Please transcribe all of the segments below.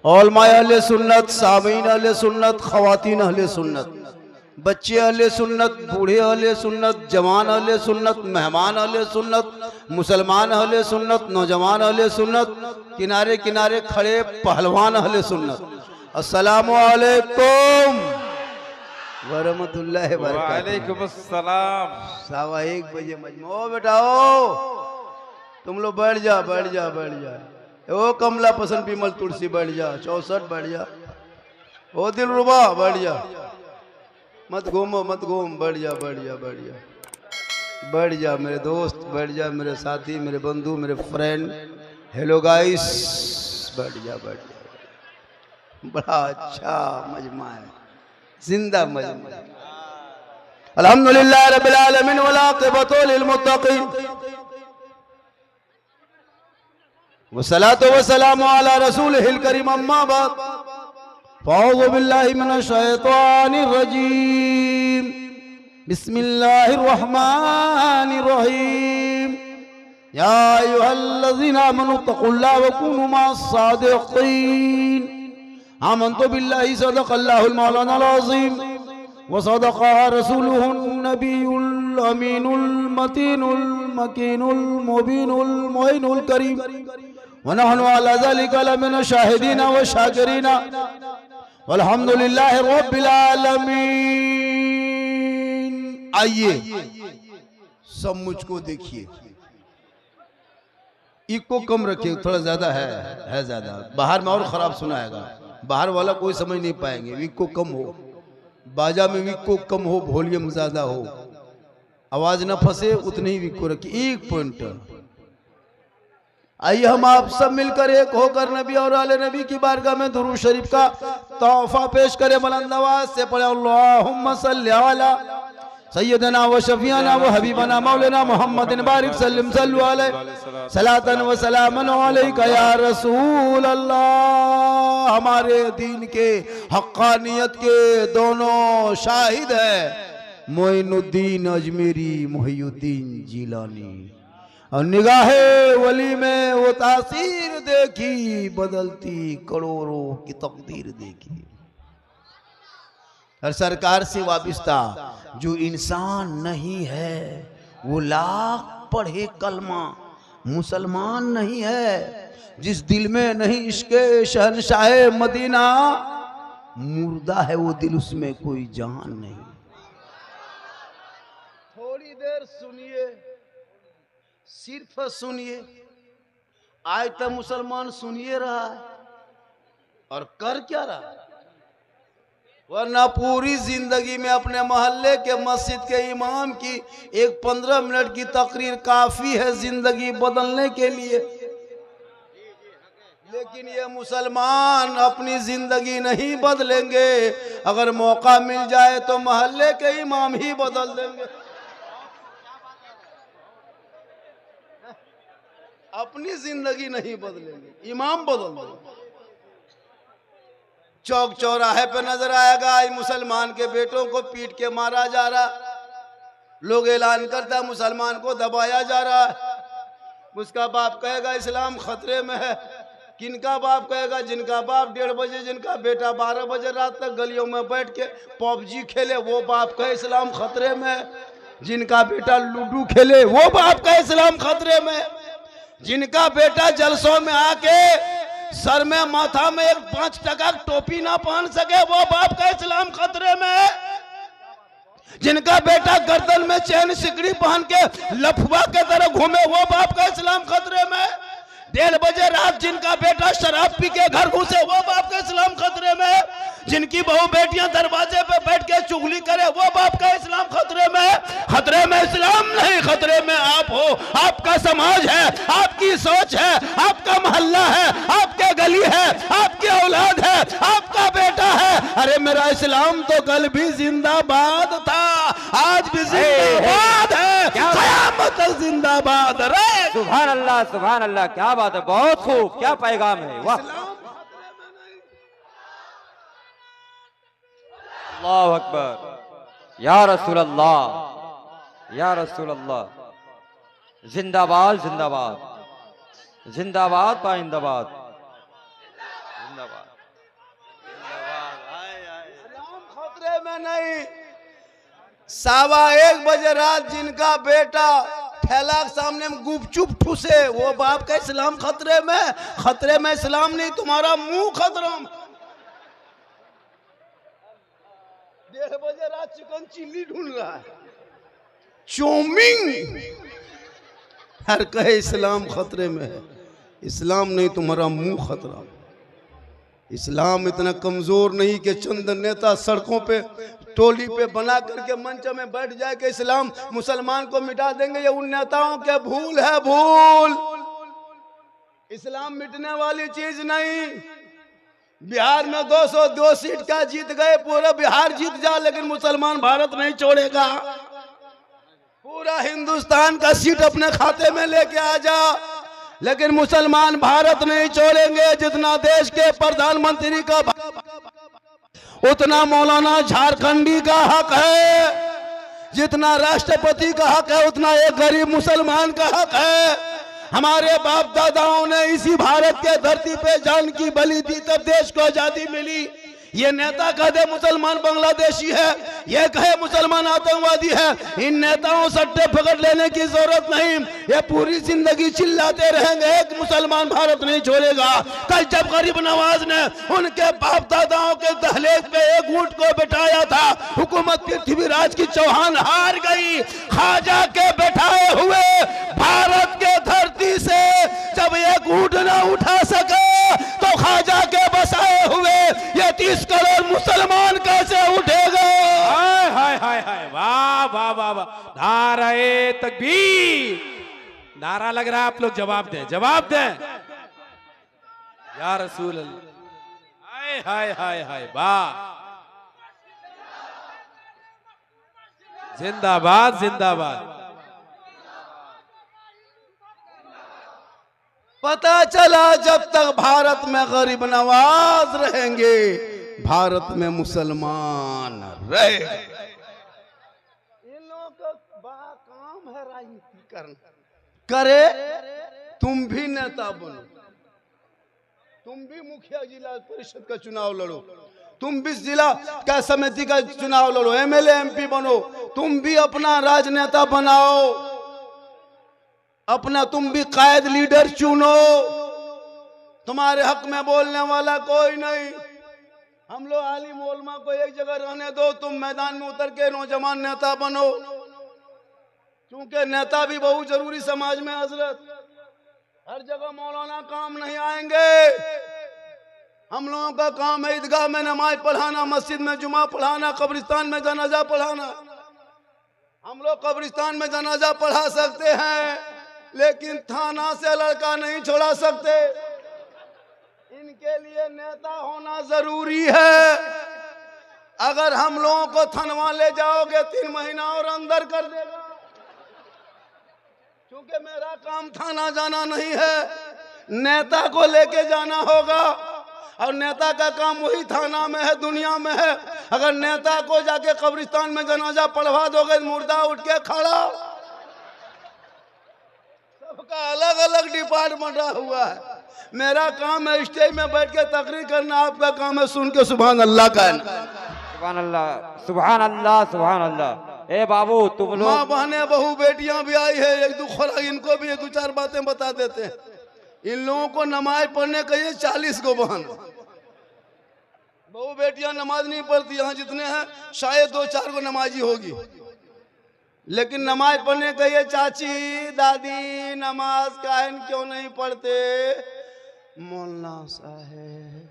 औलमाए अहले सुन्नत, सामीन अहले सुन्नत, खवातीन अहले सुन्नत, बच्चे अहले सुन्नत, बूढ़े अहले सुन्नत, जवान अहले सुन्नत, मेहमान अहले सुन्नत, मुसलमान अहले सुन्नत, नौजवान अहले सुन्नत, किनारे किनारे खड़े पहलवान अहले सुन्नत, अस्सलामु अलैकुम वरहमतुल्लाहि वबरकातुहू। वालेकुम अस्सलाम। 1:15 बजे मजमो बेटाओ, तुम लोग बैठ जा बैठ जा बैठ जा। ओ कमला पसंद पीमल तुलसी बैठ जा, 64 बैठ जा। ओ दिलरुबा बैठ जा, मत घूमो मत घूम, बैठ जा बैठ जा बैठ जा बैठ जा मेरे दोस्त, बैठ जा मेरे साथी, मेरे बंधु, मेरे फ्रेंड। हेलो गाइस, बैठ जा बैठ जा। बड़ा अच्छा मजमा है, जिंदा मजमा। अल्हम्दुलिल्लाह रब्बिल आलमीन वल आक़िबतु लिल मुत्तक़ीन वस्सलातु वस्सलामु अला रसूलिहिल करीम, अम्मा बाद फ़अऊज़ु बिल्लाहि मिनश शैतानिर रजीम, बिस्मिल्लाहिर रहमानिर रहीम। या अय्युहल्लज़ीना आमनू तक़ुल्लाह व कूनू मअस सादिक़ीन। आमन्तु बिल्लाहि सदक़ल्लाहुल मौलानाल अज़ीम व सदक़ा रसूलुहुन नबियुल अमीनुल मतीनुल मकीनुल मुबीनुल मुइनुल करीम व नहनु अला ज़ालिका लमिन शाहिदीन व शाकिरीन वल्हम्दुलिल्लाहि रब्बिल आलमीन। आइए सब मुझको देखिए, इको कम रखिए, थोड़ा ज्यादा है ज्यादा। बाहर में और खराब सुनाएगा, बाहर वाला कोई समझ नहीं पाएंगे। विको कम हो, बाजा में विको कम हो, वॉल्यूम ज्यादा हो, आवाज ना फंसे, उतने ही विको रखिए। 1 पॉइंट। आइए हम आप सब मिलकर एक होकर नबी और आले नबी की बारगाह में दुरूद शरीफ का तोहफा पेश करें। बुलंद आवाज से पढ़े अल्लाहुम्मा सल्ली अला सय्यदना व शफीना व हबीबना मौलाना मुहम्मदिन बारिक सल्लम सल्लु अलैहि सलातन व सलामन अलैका या रसूल अल्लाह। हमारे दीन के हक्कानियत के दोनों शाहिद है, मोइनुद्दीन अजमेरी, मुहियुद्दीन जिलानी। और निगाहे वली में वो तासीर देखी, बदलती करोड़ों की तकदीर देखी। और सरकार से वाबिस्ता जो इंसान नहीं है वो लाख पढ़े कलमा मुसलमान नहीं है। जिस दिल में नहीं इश्क़े शहनशाह मदीना, मुर्दा है वो दिल, उसमें कोई जान नहीं। थोड़ी देर सुनिए, सिर्फ सुनिए। आज तक मुसलमान सुनिए रहा है और कर क्या रहा है, वरना पूरी जिंदगी में अपने मोहल्ले के मस्जिद के इमाम की एक 15 मिनट की तकरीर काफी है जिंदगी बदलने के लिए। लेकिन ये मुसलमान अपनी जिंदगी नहीं बदलेंगे। अगर मौका मिल जाए तो मोहल्ले के इमाम ही बदल देंगे, अपनी जिंदगी नहीं बदलेंगे, इमाम बदल देंगे। चौक चौराहे पे नजर आएगा आज मुसलमान के बेटों को पीट के मारा जा रहा, लोग ऐलान करता है मुसलमान को दबाया जा रहा है। उसका बाप कहेगा इस्लाम खतरे में है। किनका बाप कहेगा? जिनका बाप 1:30 बजे, जिनका बेटा 12 बजे रात तक गलियों में बैठ के पबजी खेले, वो बाप कहे इस्लाम खतरे में है। जिनका बेटा लूडो खेले, वो बाप कहे इस्लाम खतरे में। जिनका बेटा जलसों में आके सर में माथा में एक 5 टका टोपी ना पहन सके, वो बाप का इस्लाम खतरे में। जिनका बेटा गर्दन में चैन सिकड़ी पहन के लफुआ के तरह घूमे, वो बाप का इस्लाम खतरे में। 1:30 बजे रात जिनका बेटा शराब पी के घर घुसे, वो बाप का इस्लाम खतरे में। जिनकी बहू बेटियां दरवाजे पे बैठ के चुगली करे, वो बाप का इस्लाम खतरे में। खतरे में इस्लाम नहीं, खतरे में आप हो। आपका समाज है, आपकी सोच है, आपका मोहल्ला है, आपके गली है, आपकी औलाद है, आपका बेटा है। अरे मेरा इस्लाम तो कल भी जिंदाबाद था, आज भी जिंदाबाद है, क़यामत तक जिंदाबाद रहे। सुभान अल्लाह, क्या बात है, बहुत खूब, क्या पैगाम है, वाह। अल्लाहु अकबर, या रसूल अल्लाह, या रसूल अल्लाह। जिंदाबाद जिंदाबाद, जिंदाबाद पाइंदाबाद, जिंदाबाद इस्लाम खतरे में नहीं। 1:15 बजे रात जिनका बेटा ठेला के सामने में गुपचुप ठुसे, वो बाप का इस्लाम खतरे में? खतरे में इस्लाम नहीं, तुम्हारा मुंह खतरा में। 1:30 बजे रात चिकन चिल्ली ढूंढ रहा है, चौमिंग, हर कहे इस्लाम खतरे में है। इस्लाम नहीं, तुम्हारा मुंह खतरा में। इस्लाम इतना कमजोर नहीं कि चंद नेता सड़कों पे टोली पे बना करके मंच में बैठ जाए कि इस्लाम मुसलमान को मिटा देंगे। ये उन नेताओं के भूल है, भूल। इस्लाम मिटने वाली चीज नहीं। बिहार में 202 सीट का जीत गए, पूरा बिहार जीत जा, लेकिन मुसलमान भारत नहीं छोड़ेगा। पूरा हिंदुस्तान का सीट अपने खाते में लेके आ जा, लेकिन मुसलमान भारत नहीं छोड़ेंगे। जितना देश के प्रधानमंत्री का उतना मौलाना झारखंडी का हक है, जितना राष्ट्रपति का हक है उतना एक गरीब मुसलमान का हक है। हमारे बाप दादाओं ने इसी भारत के धरती पे जान की बलि दी, तब देश को आजादी मिली। ये नेता कहे मुसलमान बांग्लादेशी है, ये कहे मुसलमान आतंकवादी है, इन नेताओं सट्टे पकड़ लेने की जरूरत नहीं। ये पूरी जिंदगी चिल्लाते रहेंगे, एक मुसलमान भारत नहीं छोड़ेगा। कल जब गरीब नवाज ने उनके बाप दादाओं के दहलीज पे एक ऊंट को बिठाया था, हुकूमत पृथ्वीराज की चौहान हार गई। खाजा के बैठाए हुए भारत के धरती से जब एक ऊंट न उठा सके, तो खाजा के बसाए हुए ये 30 करोड़ मुसलमान कैसे उठेगा? हाय हाय हाय हाय, वाह वाह वाह वाह, नारे तकबीर, नारा लग रहा है। आप लोग जवाब दें, जवाब दें। या रसूल अल्लाह, हाय हाय हाय हाय, वाह, जिंदाबाद जिंदाबाद। पता चला जब तक भारत में गरीब नवाज रहेंगे, भारत में मुसलमान रहे। इन लोगों का बड़ा काम है राजनीति करना। करे, तुम भी नेता बनो, तुम भी मुखिया जिला परिषद का चुनाव लड़ो, तुम भी जिला का समिति का चुनाव लड़ो, एमएलए एमपी बनो, तुम भी अपना राजनेता बनाओ, अपना तुम भी कायद लीडर चुनो। तुम्हारे हक में बोलने वाला कोई नहीं। हम लोग आलिम उलमा को एक जगह रहने दो, तुम मैदान में उतर के नौजवान नेता बनो, क्योंकि नेता भी बहुत जरूरी समाज में। हजरत, हर जगह मौलाना काम नहीं आएंगे। हम लोगों का काम है ईदगाह में नमाज पढ़ाना, मस्जिद में जुमा पढ़ाना, कब्रिस्तान में जनाजा पढ़ाना। हम लोग कब्रिस्तान में जनाजा पढ़ा सकते हैं, लेकिन थाना से लड़का नहीं छोड़ा सकते। इनके लिए नेता होना जरूरी है। अगर हम लोगों को थनवा ले जाओगे 3 महीना और अंदर कर देगा, क्योंकि मेरा काम थाना जाना नहीं है, नेता को लेके जाना होगा। और नेता का काम वही थाना में है, दुनिया में है। अगर नेता को जाके कब्रिस्तान में जनाजा पढ़वा दोगे, मुर्दा उठ के खड़ा। सबका अलग अलग डिपार्टमेंट हुआ है। मेरा काम है स्टेज में बैठ के तकरीर करना, आपका काम है सुन के सुभान अल्लाह कहना। सुभान अल्लाह, सुभान अल्लाह, सुभान अल्लाह। ए बाबू, तुम लोग माँ बहने बहू बेटियां भी आई है, एक दो खुराक इनको भी 2-4 बातें बता देते हैं। इन लोगों को नमाज पढ़ने कहिए 40 को बहन। बहू बेटियां नमाज नहीं पढ़ती, यहाँ जितने हैं शायद 2-4 को नमाजी होगी, लेकिन नमाज पढ़ने कहिए चाची दादी नमाज काहे क्यों नहीं पढ़ते? मौलाना साहेब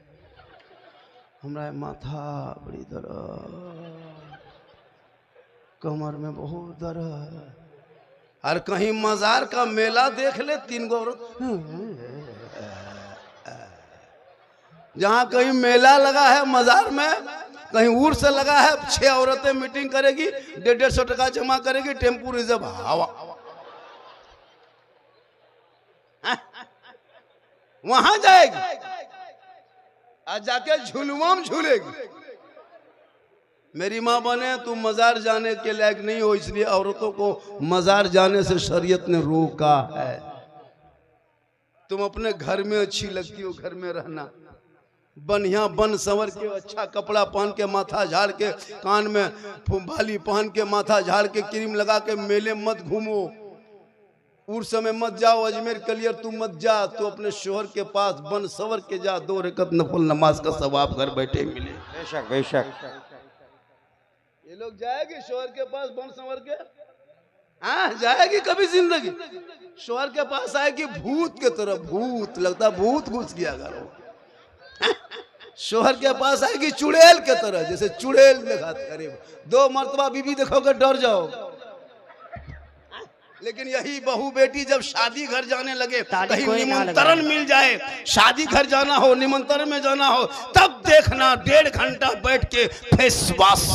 हमारा माथा बड़ी दर्द, कमर में बहुत दर्द। और कहीं मजार का मेला देख ले, 3 गो जहाँ कहीं मेला लगा है मजार में, कहीं उर्स लगा है, 6 औरतें मीटिंग करेगी, 150 टका जमा करेगी, टेम्पू रिजर्व हवा, वहां जाएगी और जाके झुलुआ में झूलेगी। मेरी माँ बने, तुम मजार जाने के लायक नहीं हो, इसलिए औरतों को मजार जाने से शरीयत ने रोका है। तुम अपने घर में अच्छी लगती हो, घर में रहना, बढ़िया बन संवर के अच्छा कपड़ा पहन के माथा झाड़ के कान में बाली पहन के माथा झाड़ के क्रीम लगा के मेले मत घूमो, उस समय मत जाओ, अजमेर कलियर तू मत जा, तो अपने शोहर के पास बन संवर के जा, 2 रकत नफल नमाज का सवाब घर बैठे मिले। बेशक बेशक। ये लोग जाएगी शोहर के पास बन संवर के? हाँ जाएगी कभी जिंदगी? शोहर के पास आएगी भूत के तरह, भूत लगता भूत घुस गया घर। शोहर के पास आएगी चुड़ैल के तरह, जैसे चुड़ैल देखा करीब 2 मर्तबा बीबी देखोगे डर जाओ। लेकिन यही बहू बेटी जब शादी घर जाने लगे, कहीं निमंत्रण मिल जाए, शादी घर जाना हो, निमंत्रण में जाना हो, तब देखना 1.5 घंटा बैठ के फेस वॉश,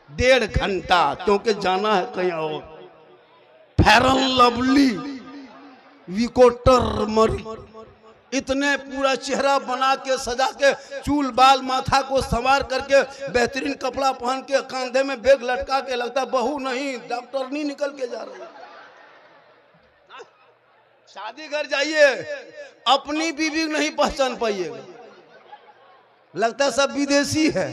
1.5 घंटा, क्योंकि जाना है कहीं और। फेरन लवली, विकोटर मरी, इतने पूरा चेहरा बना के सजा के, चूल बाल माथा को संवार करके, बेहतरीन कपड़ा पहन के, कंधे में बैग लटका के, लगता बहू नहीं डॉक्टर नहीं निकल के जा रही। शादी घर जाइए, अपनी बीवी नहीं पहचान पाइएगा, लगता सब विदेशी है।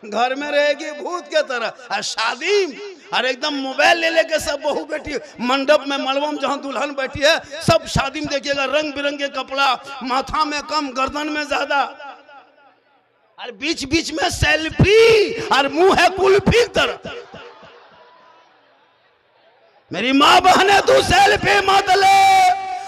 घर में रहेगी भूत के तरह, और शादी और एकदम मोबाइल ले लेके सब बहू बैठी मंडप में, मलबा में जहां दुल्हन बैठी है, सब शादी में देखिएगा रंग बिरंगे कपड़ा, माथा में कम गर्दन में ज्यादा, और बीच बीच में सेल्फी, और मुंह है कुल्फी की तरह। मेरी माँ बहने तू सेल्फी मत ले।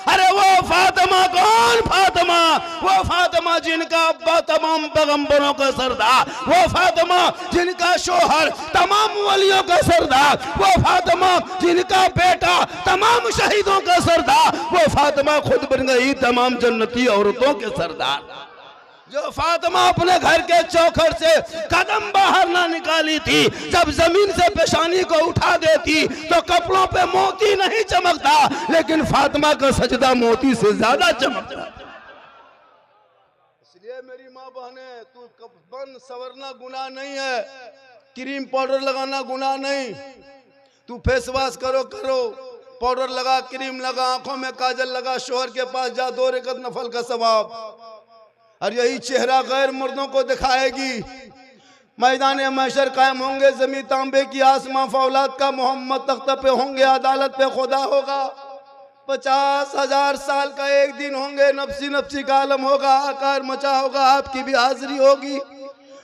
अरे वो फातिमा कौन फातिमा? वो फातिमा जिनका अब्बा तमाम पैगंबरों का सरदार, वो फातिमा जिनका शोहर तमाम वलियों का सरदार, वो फातिमा जिनका बेटा तमाम शहीदों का सरदार, वो फातिमा खुद बन गई तमाम जन्नती औरतों के सरदार। जो फातिमा अपने घर के चौखट से कदम बाहर ना निकाली थी, जब जमीन से पेशानी को उठा देती तो कपड़ों पे मोती नहीं चमकता, लेकिन फातिमा का सजदा मोती से ज्यादा चमकता। इसलिए मेरी माँ बहने, तू बन संवरना गुनाह नहीं है, क्रीम पाउडर लगाना गुनाह नहीं, तू फेस वॉश करो, पाउडर लगा, क्रीम लगा, आंखों में काजल लगा, शोहर के पास जा, 2 रकत नफल का सवाब। और यही चेहरा गैर मर्दों को दिखाएगी। मैदान महशर कायम होंगे, जमी तांबे की, आसमां फौलाद का, मोहम्मद तख्त पे होंगे, अदालत पे खुदा होगा, 50,000 साल का एक दिन होंगे, नफ्सी नफ्सी का आलम होगा, आकार मचा होगा, आपकी भी हाजिरी होगी।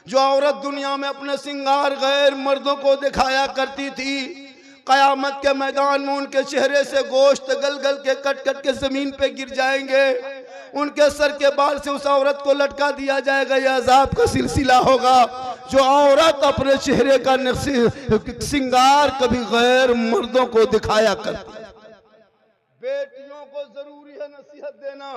जो औरत दुनिया में अपने सिंगार गैर मर्दों को दिखाया करती थी, कयामत के मैदान में उनके चेहरे से गोश्त गल गल के कट कट के जमीन पे गिर जाएंगे, उनके सर के बाल से उस औरत को लटका दिया जाएगा। यह अजाब का सिलसिला होगा। जो औरत अपने चेहरे का सिंगार कभी गैर मर्दों को दिखाया करती। बेटियों को जरूरी है नसीहत देना,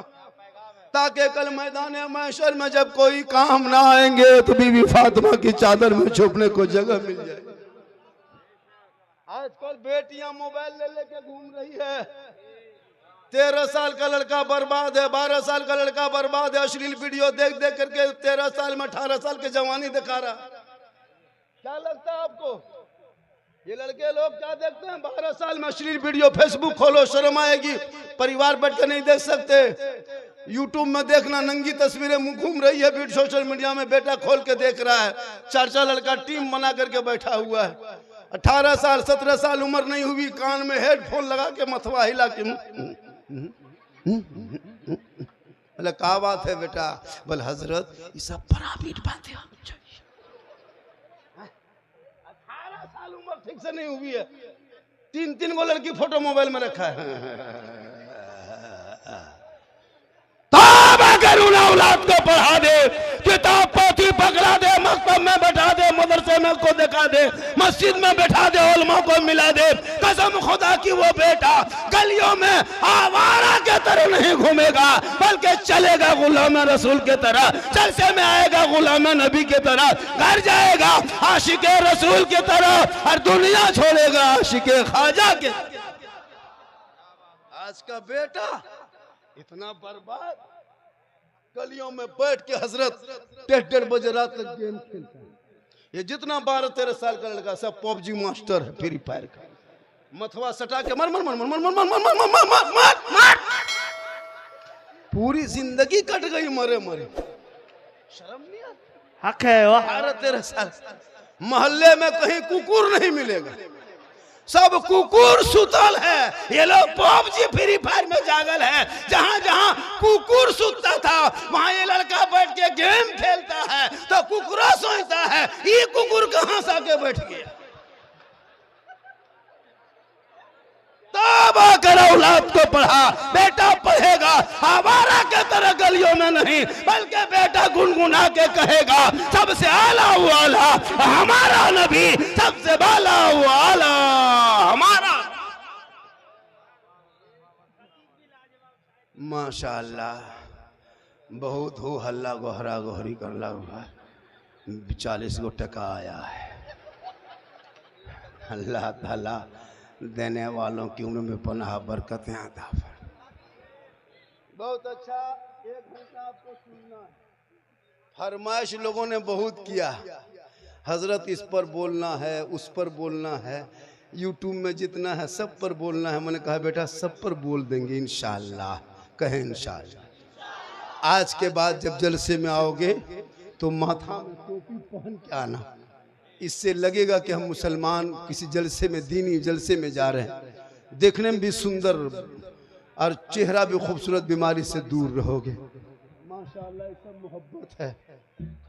ताकि कल मैदान महशर में जब कोई काम ना आएंगे तो बीवी फातिमा की चादर में छुपने को जगह मिल जाए। आजकल बेटियां मोबाइल ले लेके घूम रही है, 13 साल का लड़का बर्बाद है, 12 साल का लड़का बर्बाद है, अश्लील वीडियो देख देख करके 13 साल में 18 साल की जवानी दिखा रहा। क्या लगता है आपको ये लड़के लोग क्या देखते हैं? 12 साल में अश्लील वीडियो, फेसबुक खोलो शर्म आएगी, परिवार बैठ कर नहीं देख सकते। यूट्यूब में देखना, नंगी तस्वीरें घूम रही है, सोशल मीडिया में बेटा खोल के देख रहा है, 4 लड़का टीम बना करके बैठा हुआ है। 18 साल 17 साल उम्र नहीं हुई, कान में हेडफोन लगा के मथवा हिला के, बोले क्या बात है बेटा? बोले हजरत ये सब पराबीट बातें होनी चाहिए। 18 साल उम्र ठीक से नहीं हुई है, 3 गो लड़की फोटो मोबाइल में रखा है। तब अगर उन औलाद को पढ़ा दे, किताब पोथी पकड़ा दे, मकतब में बैठा दे, मदरसे में को दिखा दे, मस्जिद में बैठा दे, उलमा को मिला दे, कसम खुदा की वो बेटा गलियों में आवारा के तरह नहीं घूमेगा, बल्कि चलेगा गुलाम रसूल के तरह, जलसे में आएगा गुलाम नबी के तरह, घर जाएगा आशिके रसूल के तरह, और दुनिया छोड़ेगा आशिके ख्वाजा के। आज का बेटा इतना बर्बाद, गलियों में बैठ के हजरत 1:30 बजे रात तक गेम खेलता है। ये जितना 12-13 साल का लड़का सब पबजी मास्टर है, फ्री फायर का, मथवा सटा के मर मर मर मर मर मर मर मर मर मर मर मर, पूरी जिंदगी कट गई मरे मरे, शर्म नहीं आता? हक है वाह। 12-13 साल मोहल्ले में कहीं कुकुर नहीं मिलेगा, सब कुकुर सुतल है। ये लोग पबजी फ्री फायर में जागल है, जहां जहां कुकुर सुतता था वहां ये लड़का बैठ के गेम खेलता है तो कुकुरा सोचता है ये कुकुर कहां से आके बैठ गया। तब आकर औलाद को पढ़ा, बेटा पढ़ेगा आवारा के तरह गलियों में नहीं, बल्कि बेटा गुनगुना के कहेगा सबसे आला वाला हमारा नबी, सबसे बाला वाला हमारा। माशाअल्लाह, बहुत हो हल्ला गोहरा गोहरी करला हुआ, 40 गो टका आया है। अल्लाह ताला देने वालों की उम्र में पनाह बरकतें अता फरमाए। बहुत अच्छा, 1 घंटा आपको सुनना है। फरमाइश लोगों ने बहुत किया, हजरत इस पर बोलना है, उस पर बोलना है, यूट्यूब में जितना है सब पर बोलना है। मैंने कहा बेटा सब पर बोल देंगे इंशाअल्लाह, कहें इंशाअल्लाह। आज के बाद जब जलसे में आओगे तो माथा में टोपी पहन के आना, इससे लगेगा कि हम मुसलमान किसी जलसे में, दीनी जलसे में जा रहे हैं। देखने में भी सुंदर और चेहरा भी खूबसूरत, बीमारी से दूर रहोगे। माशाअल्लाह, सब मोहब्बत है।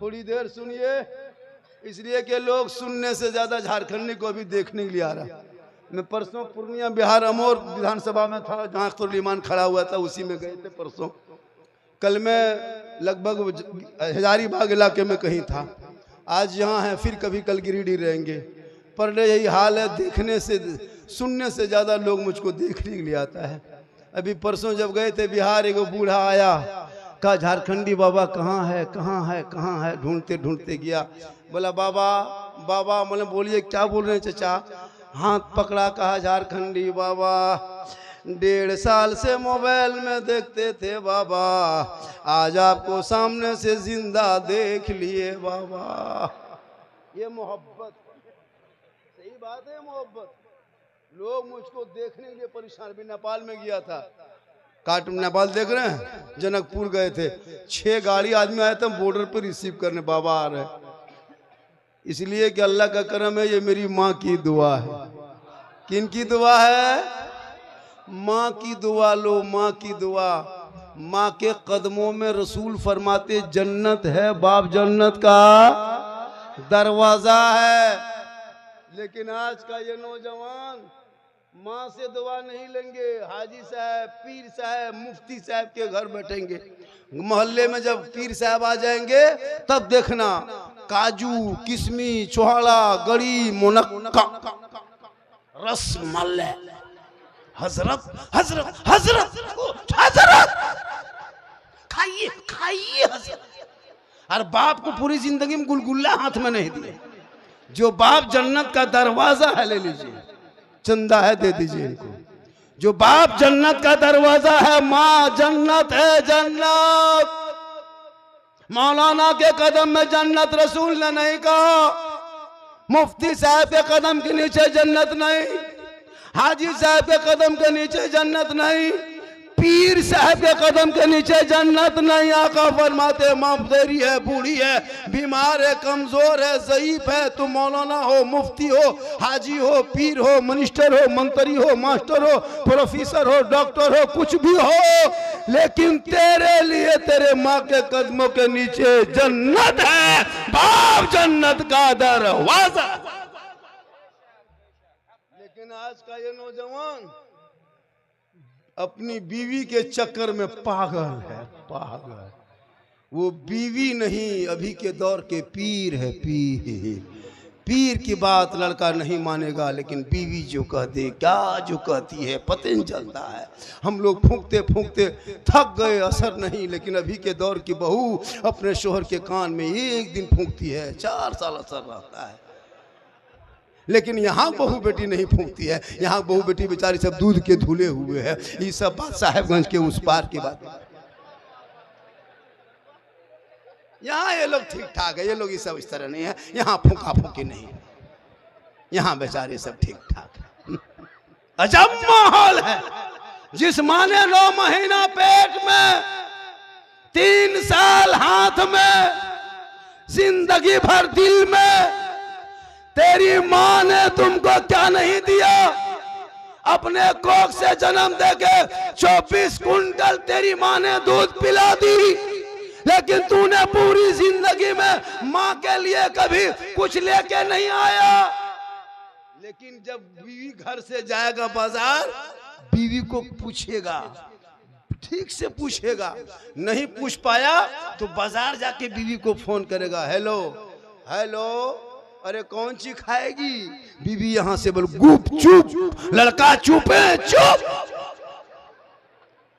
थोड़ी देर सुनिए, इसलिए कि लोग सुनने से ज्यादा झारखंडी को अभी देखने के लिए आ रहा। मैं परसों पूर्णिया बिहार अमोर विधानसभा में था, जहाँ अख्तरुल खाड़ा हुआ था, उसी में गए थे परसों। कल मैं लगभग हजारीबाग इलाके में कहीं था, आज यहाँ है, फिर कभी कल गिरिडीह रहेंगे। पर यही हाल है, देखने से सुनने से ज़्यादा लोग मुझको देखने के लिए आता है। अभी परसों जब गए थे बिहार, एगो बूढ़ा आया, कहा झारखंडी बाबा कहाँ है, कहाँ है, कहाँ है, ढूंढते ढूंढते गया। बोला बाबा बाबा, मैंने बोलिए क्या बोल रहे हैं चचा? हाथ पकड़ा, कहा झारखंडी बाबा, 1.5 साल से मोबाइल में देखते थे बाबा, आज आपको सामने से जिंदा देख लिए बाबा। ये मोहब्बत, सही बात है मोहब्बत। लोग मुझको देखने के लिए परेशान। भी नेपाल में गया था, नेपाल देख रहे हैं, जनकपुर गए थे, 6 गाड़ी आदमी आए थे बॉर्डर पर रिसीव करने, बाबा आ रहे। इसलिए कि अल्लाह का करम है, ये मेरी माँ की दुआ है। किन की दुआ है? माँ की दुआ लो, माँ की दुआ। माँ के कदमों में रसूल फरमाते जन्नत है, बाप जन्नत का दरवाजा है। लेकिन आज का ये नौजवान माँ से दुआ नहीं लेंगे, हाजी साहब, पीर साहब, मुफ्ती साहब के घर बैठेंगे। मोहल्ले में जब पीर साहब आ जाएंगे तब देखना, काजू, किशमी, चोहाड़ा, गड़ी, मुनक्का, रसमलाई, हजरत हजरत हजरत हजरत, खाइए खाइए हजरत। और बाप को पूरी जिंदगी में गुलगुल्ला हाथ में नहीं दिए। जो बाप जन्नत का दरवाजा है, ले लीजिए, चंदा है दे दीजिए इनको। जो बाप जन्नत का दरवाजा है, माँ जन्नत है, जन्नत। मौलाना के कदम में जन्नत रसूल ने नहीं कहा, मुफ्ती साहब के कदम के नीचे जन्नत नहीं, हाजी साहब के कदम के नीचे जन्नत नहीं, पीर साहब के कदम के नीचे जन्नत नहीं। आका फरमाते माँ तेरी है, बूढ़ी है, बीमार है, कमजोर है, ज़ईफ है, तुम मौलाना हो, मुफ्ती हो, हाजी हो, पीर हो, मिनिस्टर हो, मंत्री हो, मास्टर हो, प्रोफेसर हो, डॉक्टर हो, कुछ भी हो, लेकिन तेरे लिए तेरे माँ के कदमों के नीचे जन्नत है, बाप जन्नत का दरवाजा। लेकिन आज का ये नौजवान अपनी बीवी के चक्कर में पागल है, पागल। वो बीवी नहीं, अभी के दौर के पीर है, पीर। पीर की बात लड़का नहीं मानेगा, लेकिन बीवी जो कह दे, क्या जो कहती है पता नहीं चलता है। हम लोग फूंकते फूंकते थक गए, असर नहीं। लेकिन अभी के दौर की बहू अपने शोहर के कान में 1 दिन फूंकती है, 4 साल असर रहता है। लेकिन यहाँ बहू बेटी नहीं फूंकती है। यहाँ बहू बेटी बेचारी सब दूध के धुले हुए है। ये सब बात साहेबगंज के उस पार की बात है। यहाँ ये लोग ठीक ठाक है, ये लोग ये सब इस तरह नहीं है। यहाँ फूंका फूंकी नहीं, यहाँ बेचारे सब ठीक ठाक है। अजब माहौल है। जिस माँ ने 9 महीना पेट में 3 साल हाथ में, जिंदगी भर दिल में, तेरी माँ ने तुमको क्या नहीं दिया। अपने कोख से जन्म देके 24 कुंटल तेरी माँ ने दूध पिला दी, लेकिन तूने पूरी जिंदगी में माँ के लिए कभी कुछ लेके नहीं आया। लेकिन जब बीवी घर से जाएगा बाजार, बीवी को पूछेगा, ठीक से पूछेगा, नहीं पूछ पाया तो बाजार जाके बीवी को फोन करेगा, हेलो हेलो, अरे कौन सी खाएगी। बीवी यहां से बोल गुप चुप, लड़का चुप है, चुप।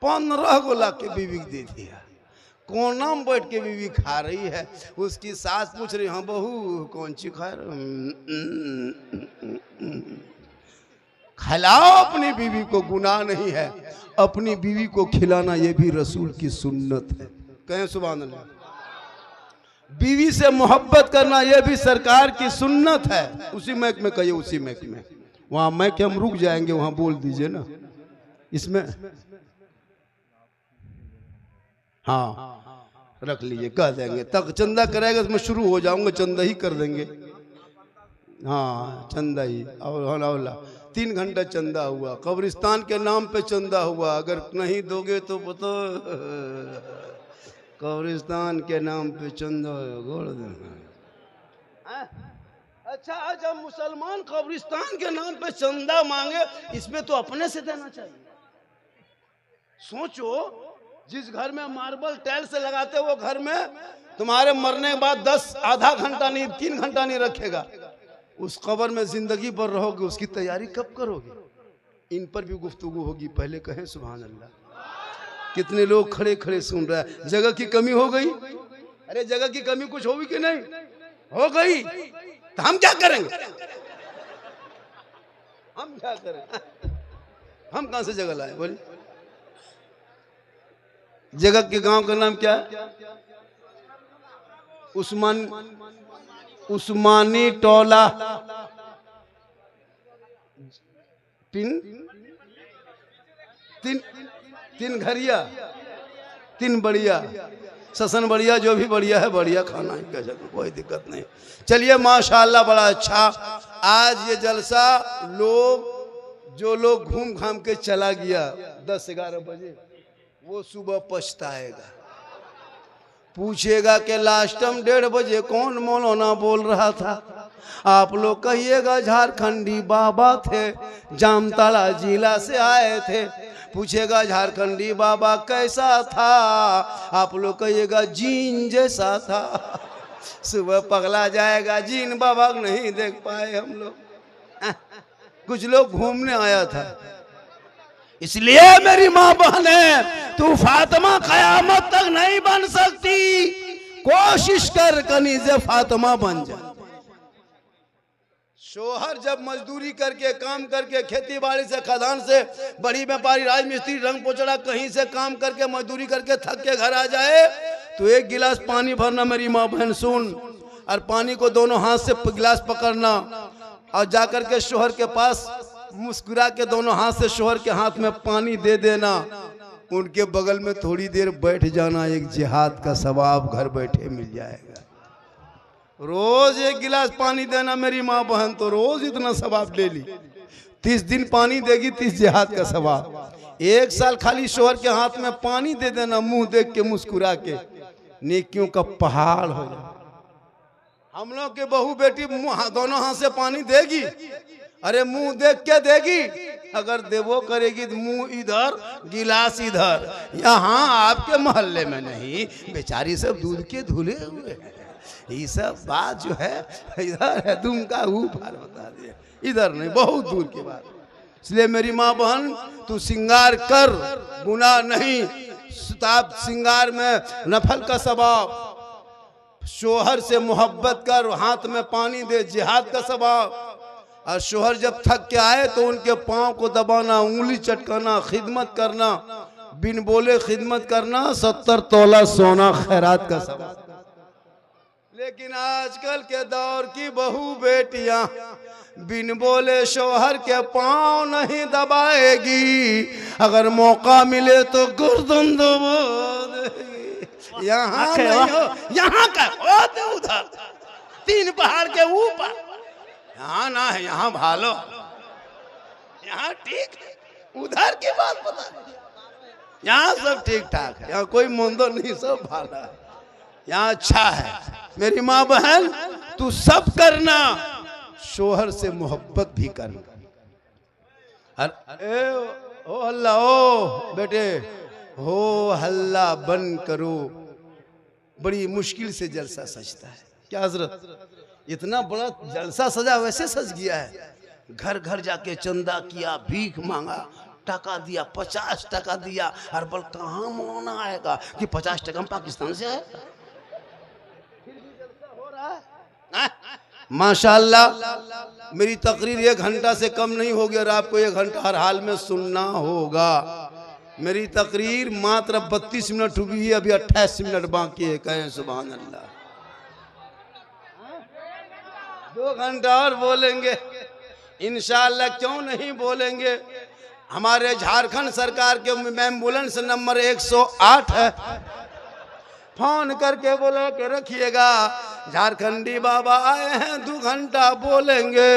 15 को ला के बीवी दे दिया। कोना में बैठ के बीवी खा रही है। उसकी सास पूछ रही, हाँ बहू कौन सी खा रही। खिलाओ अपनी बीवी को, गुनाह नहीं है। अपनी बीवी को खिलाना ये भी रसूल की सुन्नत है। कहें सुभान अल्लाह। बीवी से मोहब्बत करना ये भी सरकार की सुन्नत है। उसी मैक में कहिए, उसी मैक में, वहां मैक हम रुक जाएंगे, वहां बोल दीजिए ना। इसमें हाँ रख लीजिए, कह देंगे तक चंदा करेगा तो मैं शुरू हो जाऊंगा, चंदा ही कर देंगे। हाँ चंदा ही, और 3 घंटा चंदा हुआ, कब्रिस्तान के नाम पे चंदा हुआ। अगर नहीं दोगे तो पता, कब्रिस्तान के नाम पे चंदा गोड़ देना। अच्छा, जब मुसलमान कब्रिस्तान के नाम पे चंदा मांगे, इसमें तो अपने से देना चाहिए। सोचो, जिस घर में मार्बल टाइल्स लगाते हो, वो घर में तुम्हारे मरने के बाद 10 आधा घंटा नहीं 3 घंटा नहीं रखेगा। उस कब्र में जिंदगी भर रहोगे, उसकी तैयारी कब करोगे। इन पर भी गुफ्तगू होगी, पहले कहें सुभान अल्लाह। कितने लोग खड़े खड़े सुन रहे हैं। जगह की कमी हो गई। अरे जगह की कमी कुछ होगी कि नहीं हो गई, तो हम क्या करेंगे। हम क्या करें, हम कहां से जगह लाए बोले। जगह के गांव का नाम क्या है। उस्मानी टोला। तीन घरिया, 3 बढ़िया, ससन बढ़िया, जो भी बढ़िया है, बढ़िया खाना है, कैसा कोई दिक्कत नहीं। चलिए माशाल्लाह, बड़ा अच्छा। आज ये जलसा जो लोग घूम घाम के चला गया 10-11 बजे, वो सुबह पछताएगा, पूछेगा कि लास्ट टाइम 1:30 बजे कौन मौलाना बोल रहा था। आप लोग कहिएगा झारखंडी बाबा थे, जामताड़ा जिला से आए थे। पूछेगा झारखंडी बाबा कैसा था, आप लोग कहिएगा जीन जैसा था। सुबह पगला जाएगा, जीन बाबा को नहीं देख पाए हम लोग। कुछ लोग घूमने आया था। इसलिए मेरी माँ बहने, तू फातिमा कयामत तक नहीं बन सकती। कोशिश कर कनीज़े फातिमा बन जा। शोहर जब मजदूरी करके, काम करके, खेती बाड़ी से, खदान से, बड़ी व्यापारी, राजमिस्त्री, रंग पोचड़ा, कहीं से काम करके, मजदूरी करके थक के घर आ जाए, तो 1 गिलास पानी भरना मेरी माँ बहन सुन, और पानी को दोनों हाथ से गिलास पकड़ना, और जाकर के शोहर के पास मुस्कुरा के दोनों हाथ से शोहर के हाथ में पानी दे देना। उनके बगल में थोड़ी देर बैठ जाना, एक जिहाद का सवाब घर बैठे मिल जाएगा। रोज 1 गिलास पानी देना मेरी माँ बहन, तो रोज इतना सवाब ले ली। 30 दिन पानी देगी, 30 जिहाद का सवाब। 1 साल खाली शोहर के हाथ में पानी दे देना, मुंह देख के मुस्कुरा के, नेकियों का पहाड़ हो जाए। हम लोग के बहू बेटी दोनों हाथ से पानी देगी, अरे मुंह देख के देगी। अगर देवो करेगी तो मुंह इधर, गिलास इधर। यहाँ आपके मोहल्ले में नहीं, बेचारी सब दूध के धुले हुए हैं। ये सब बात जो है इधर है, तुम का ऊपर बता दिया, इधर नहीं, बहुत दूर की बात। इसलिए मेरी माँ बहन, तू श्रृंगार कर, गुनाह नहीं। सुताब श्रृंगार में नफल का सवाब। शोहर से मोहब्बत कर, हाथ में पानी दे, जिहाद का सवाब। और शोहर जब थक के आए तो उनके पाँव को दबाना, उंगली चटकाना, खिदमत करना, बिन बोले खिदमत करना, 70 तोला सोना खैरात का सवाब। लेकिन आजकल के दौर की बहू बेटियां बिन बोले शोहर के पाँव नहीं दबाएगी, अगर मौका मिले तो गर्दन दबा देगी। यहाँ नहीं हो, यहाँ का ओ तो उधर 3 पहाड़ के ऊपर, यहाँ ना है, यहाँ भालो, यहाँ ठीक है, उधर की बात पता नहीं। यहाँ सब ठीक ठाक है, यहाँ कोई मंदो नहीं, सब भाला है, यहाँ अच्छा है। मेरी माँ बहन तू सब करना, शोहर से मोहब्बत भी करना। ओ हल्ला ओ बेटे, हो हल्ला बंद करो, बड़ी मुश्किल से जलसा सजता है। क्या हजरत, इतना बड़ा जलसा सजा वैसे सज गया है। घर घर जाके चंदा किया, भीख मांगा, टका दिया, 50 टका दिया, हर बल कहाँ मोना आएगा कि 50 टका पाकिस्तान से आएगा। माशाअल्लाह मेरी तकरीर 1 घंटा से कम नहीं होगी और आपको 1 घंटा हर हाल में सुनना होगा। मेरी तकरीर मात्र 32 मिनट हुई है, अभी 28 मिनट बाकी है। कहें सुभान अल्लाह। 2 घंटा और बोलेंगे इंशाअल्लाह, क्यों नहीं बोलेंगे। हमारे झारखंड सरकार के एम्बुलेंस नंबर 108 है, फोन करके बोला के रखिएगा, झारखंडी बाबा आए हैं, 2 घंटा बोलेंगे।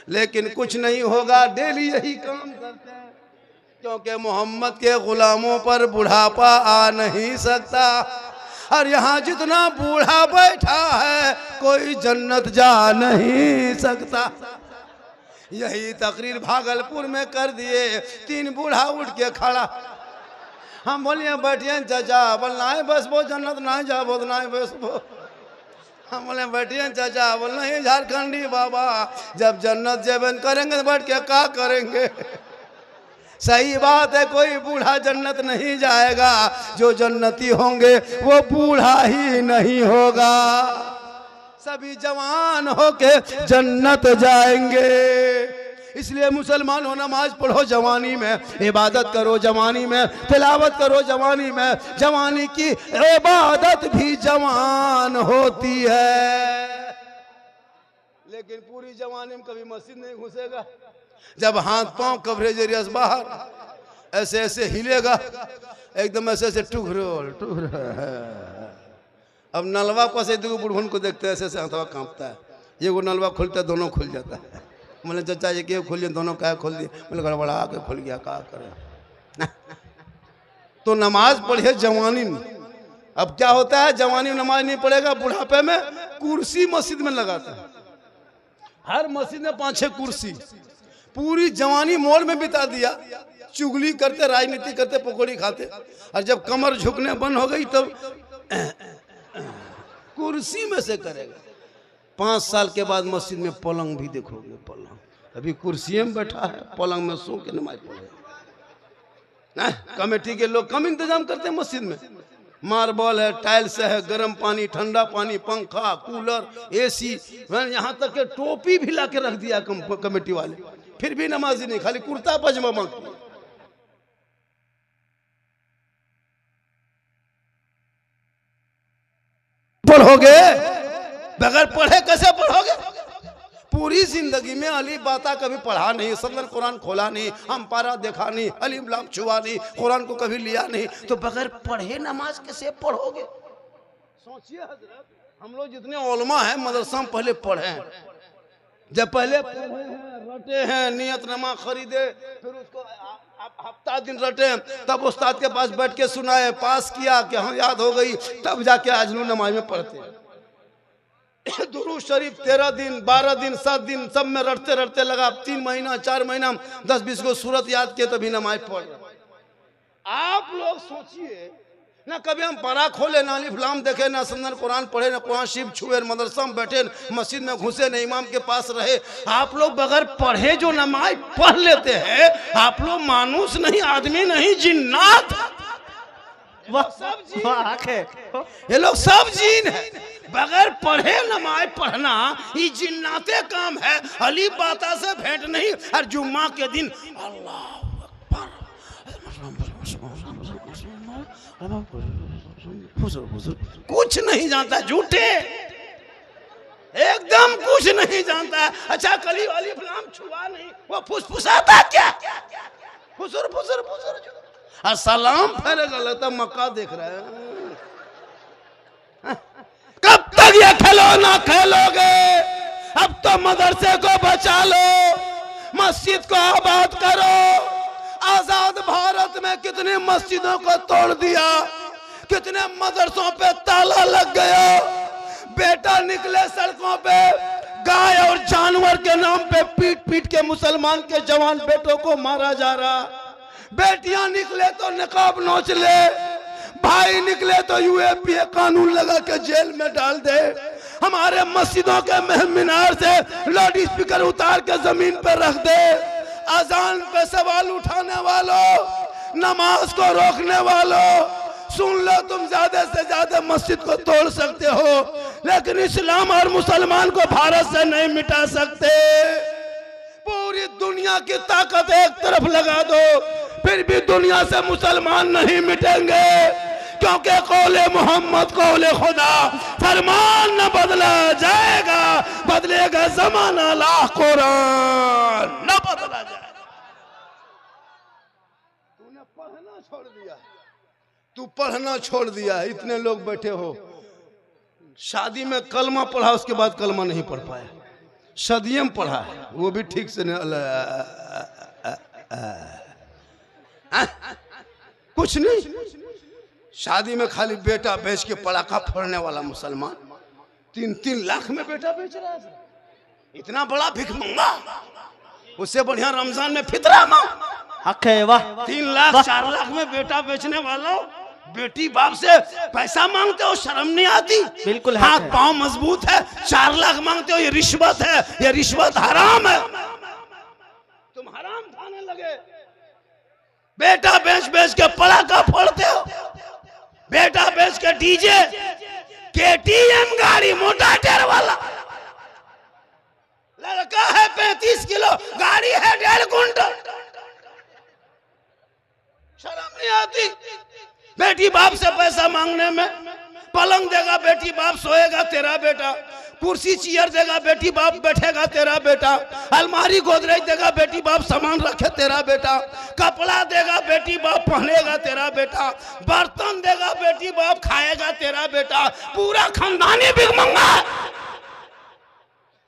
लेकिन कुछ नहीं होगा, डेली यही काम करते हैं, क्योंकि मोहम्मद के गुलामों पर बुढ़ापा आ नहीं सकता। और यहाँ जितना बूढ़ा बैठा है कोई जन्नत जा नहीं सकता। यही तकरीर भागलपुर में कर दिए, 3 बूढ़ा उठ के खड़ा, हम बोलिए बैठिए चाचा, बोलना है बस वो जन्नत ना जा, बोलना है बस वो। हम बोले बैठिए चाचा, बोल नहीं झारखंडी बाबा, जब जन्नत जेबन करेंगे तो बैठ के क्या करेंगे। सही बात है, कोई बूढ़ा जन्नत नहीं जाएगा, जो जन्नती होंगे वो बूढ़ा ही नहीं होगा, सभी जवान होके जन्नत जाएंगे। इसलिए मुसलमान हो, नमाज पढ़ो जवानी में, इबादत करो जवानी में, तिलावत करो जवानी में। जवानी की इबादत भी जवान होती है। लेकिन पूरी जवानी में कभी मस्जिद नहीं घुसेगा। जब हाथ पांव कवरेज एरिया से बाहर ऐसे ऐसे हिलेगा, एकदम ऐसे ऐसे टुकरोल अब नलवा पर से 2 बुढ़वन को देखते हैं, ऐसे ऐसे हाथवा कांपता है। ये वो नलवा खुलता है, दोनों खुल जाता है। बोले चाचा ये क्यों खुल, दोनों क्या खोल दिए। बोले गड़बड़ा के खुल गया, क्या करें। तो नमाज पढ़िए जवानी में। अब क्या होता है, जवानी में नमाज नहीं पढ़ेगा, बुढ़ापे में कुर्सी मस्जिद में लगाता है। हर मस्जिद में 5-6 कुर्सी, पूरी जवानी मॉल में बिता दिया, चुगली करते, राजनीति करते, पकौड़ी खाते। और जब कमर झुकने बंद हो गई तब कुर्सी में से करेगा। 5 साल के बाद मस्जिद में पलंग भी देखोगे, पलंग अभी कुर्सी में बैठा है, पलंग में सो के नमाज पढ़ेगा। कमेटी के लोग कम इंतजाम करते हैं मस्जिद में, मार्बल है, टाइल्स है, गर्म पानी, ठंडा पानी, पंखा, कूलर, एसी, यहाँ तक के टोपी भी ला के रख दिया कमेटी वाले, फिर भी नमाजी नहीं, खाली कुर्ता पजामा मांगते। पढ़ोगे बगैर पढ़े कैसे पढ़ोगे। पूरी जिंदगी में अली बाता कभी पढ़ा नहीं, सल्लल्लाहु कुरान खोला नहीं, हम पारा देखा नहीं, अलीफ लाम छुआ नहीं, कुरान को कभी लिया नहीं, तो बगैर पढ़े नमाज कैसे पढ़ोगे। सोचिए हजरत, हम लोग जितने उलमा हैं मदरसा में पहले पढ़े हैं, जब पहले पढ़े हैं, रटे हैं, नियतनामा खरीदे, फिर उसको हफ्ता दिन रटे, तब उस्ताद के पास बैठ के सुनाए, पास किया कि हाँ याद हो गई, तब जाके आजनू नमाज में पढ़ते हैं। दुरूद शरीफ 13 दिन, 12 दिन, 7 दिन सब में रटते रटते लगा, 3 महीना 4 महीना 10-20 को सूरत याद किए तभी नमाज पढ़। आप लोग सोचिए ना, कभी हम पढ़ा खोले ना, अलीफ लाम देखे ना, सल्लल्लाहु कुरान पढ़े ना, कुरान शरीफ छुए, मदरसा में बैठे, मस्जिद में घुसे ना, इमाम के पास रहे। आप लोग बगैर पढ़े जो नमाज पढ़ लेते हैं, आप लोग मानुस नहीं, आदमी नहीं, जिन्नात। सब जीन, ये लोग सब जीन है। बगैर पढ़े नमाज पढ़ना ये जिन्नाते काम है। अली बाता से भेंट नहीं। और जुम्मा के दिन अल्लाह कुछ नहीं जानता, झूठे, एकदम कुछ नहीं जानता है। अच्छा कली अलीफ लाम छुआ नहीं, वो फुसफुसाता क्या। फुसुर फुसुर फुसुर और सलाम फेरेगा, लगता मक्का देख रहे हैं। कब तक ये खिलौना खेलोगे? अब तो मदरसे को बचा लो, मस्जिद को आबाद करो। आजाद भारत में कितनी मस्जिदों को तोड़ दिया, कितने मदरसों पे ताला लग गया। बेटा निकले सड़कों पे, गाय और जानवर के नाम पे पीट पीट के मुसलमान के जवान बेटों को मारा जा रहा। बेटियां निकले तो निकाब नोच ले, भाई निकले तो यूएपीए कानून लगा के जेल में डाल दे। हमारे मस्जिदों के मीनार से लाउड स्पीकर उतार के जमीन पर रख दे। अजान पे सवाल उठाने वालों, नमाज को रोकने वालों, सुन लो, तुम ज्यादा से ज्यादा मस्जिद को तोड़ सकते हो, लेकिन इस्लाम और मुसलमान को भारत से नहीं मिटा सकते। पूरी दुनिया की ताकत एक तरफ लगा दो, फिर भी दुनिया से मुसलमान नहीं मिटेंगे, क्योंकि कौले मोहम्मद कौले खुदा, फरमान न बदला जाएगा, बदलेगा जमाना ला कुरान न बदला जाएगा। तूने पढ़ना छोड़ दिया, तू पढ़ना छोड़ दिया। इतने लोग बैठे हो, शादी में कलमा पढ़ा, उसके बाद कलमा नहीं पढ़ पाया। सदियम पढ़ा है, वो भी ठीक से नहीं। कुछ नहीं, शादी में खाली बेटा बेच के पड़ाका फोड़ने वाला मुसलमान 3-3 लाख में बेटा बेच रहा है। इतना बड़ा भिखमंगा, उससे बढ़िया रमजान में फितरा मां। 3 लाख 4 लाख में बेटा बेचने वाला बेटी बाप से पैसा मांगते हो, शर्म नहीं आती? बिल्कुल हाथ पांव मजबूत है, 4 लाख मांगते हो, ये रिश्वत है, ये रिश्वत हराम है। तुम हराम खाने लगे। बेटा बेच बेच के पड़ाका फोड़ते हो, बेटा बेच के डीजे, केटीएम गाड़ी, मोटा टायर वाला। लड़का है 35 किलो, गाड़ी है 1.5 कुंटल। शर्म नहीं आती? बेटी बाप से पैसा मांगने में। पलंग देगा बेटी बाप, सोएगा तेरा बेटा। कुर्सी चेयर देगा बेटी बाप, बैठेगा तेरा बेटा। अलमारी गोदरेज देगा बेटी बाप, सामान रखे तेरा बेटा। कपड़ा देगा बेटी बाप, पहनेगा तेरा बेटा। बर्तन देगा बेटी बाप, खाएगा तेरा बेटा। पूरा खानदानी भिखमंगा है।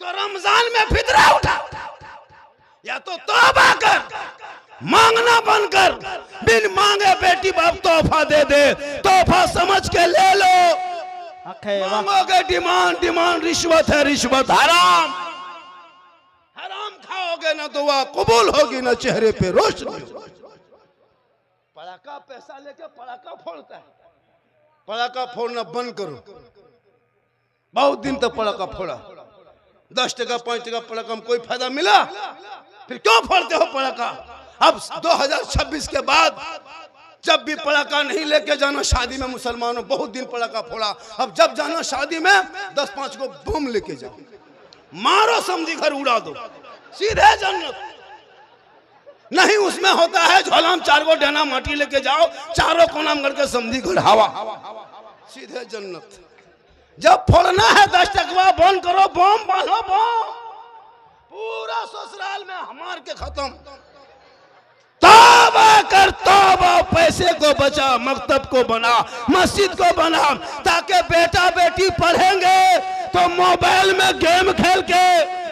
तो रमजान में फितरा उठा, या तो तौबा कर, मांगना बंद कर। बिन मांगे बेटी बाप तोहफा दे दे, तोहफा समझ के ले लो। मांगोगे डिमांड, डिमांड रिश्वत है, रिश्वत हराम। हराम खाओगे ना दुआ कबूल होगी, ना चेहरे पे रोशनी। पड़ाका पैसा लेके पड़ाका फोड़ता है। पड़ाका फोड़ना बंद करो। बहुत दिन तक पड़ाका फोड़ा, 10 टका 5 टका पड़ाका में कोई फायदा मिला? फिर क्यों फोड़ते हो पड़ाका? अब 2026 के बाद जब भी पड़ाका नहीं लेके जाना शादी में। मुसलमानों बहुत दिन पड़ाका फोड़ा, अब जब जाना शादी में 10-5 को बम लेके जाओ, मारो, समझी घर उड़ा दो, सीधे जन्नत। नहीं, उसमें होता है झोला में 4 को डना माटी लेके जाओ, चारों कोना में करके समझी घर हवा, सीधे जन्नत। जब फोड़ना है 10 टकवा बंद करो, बम बांधो, बम पूरा ससुराल में हमार के खत्म। तौबा कर, तौबा। पैसे को बचा, मकतब को बना, मस्जिद को बना, ताकि बेटा बेटी पढ़ेंगे तो मोबाइल में गेम खेल के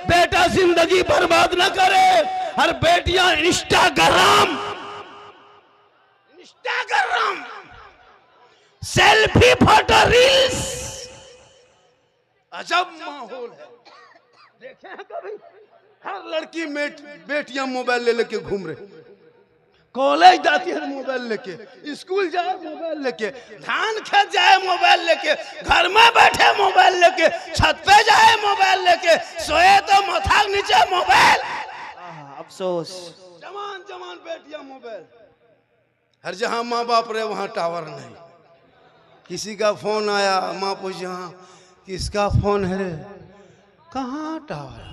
बेटा जिंदगी बर्बाद न करे। और बेटियां इंस्टाग्राम सेल्फी फोटो रील्स, अजब माहौल है। देखे हैं कभी? हर लड़की बेटियां मोबाइल ले लेके घूम रहे, कॉलेज जाती है मोबाइल लेके, स्कूल जाए मोबाइल लेके, धान खेत जाए मोबाइल लेके, घर में बैठे मोबाइल लेके, छत पे जाए मोबाइल लेके, सोए तो माथा के नीचे मोबाइल। अफसोस, जवान जवान बेटियां मोबाइल। हर जहां माँ बाप रहे वहां टावर नहीं। किसी का फोन आया, माँ पूछी हाँ किसका फोन है रे? कहाँ टावर?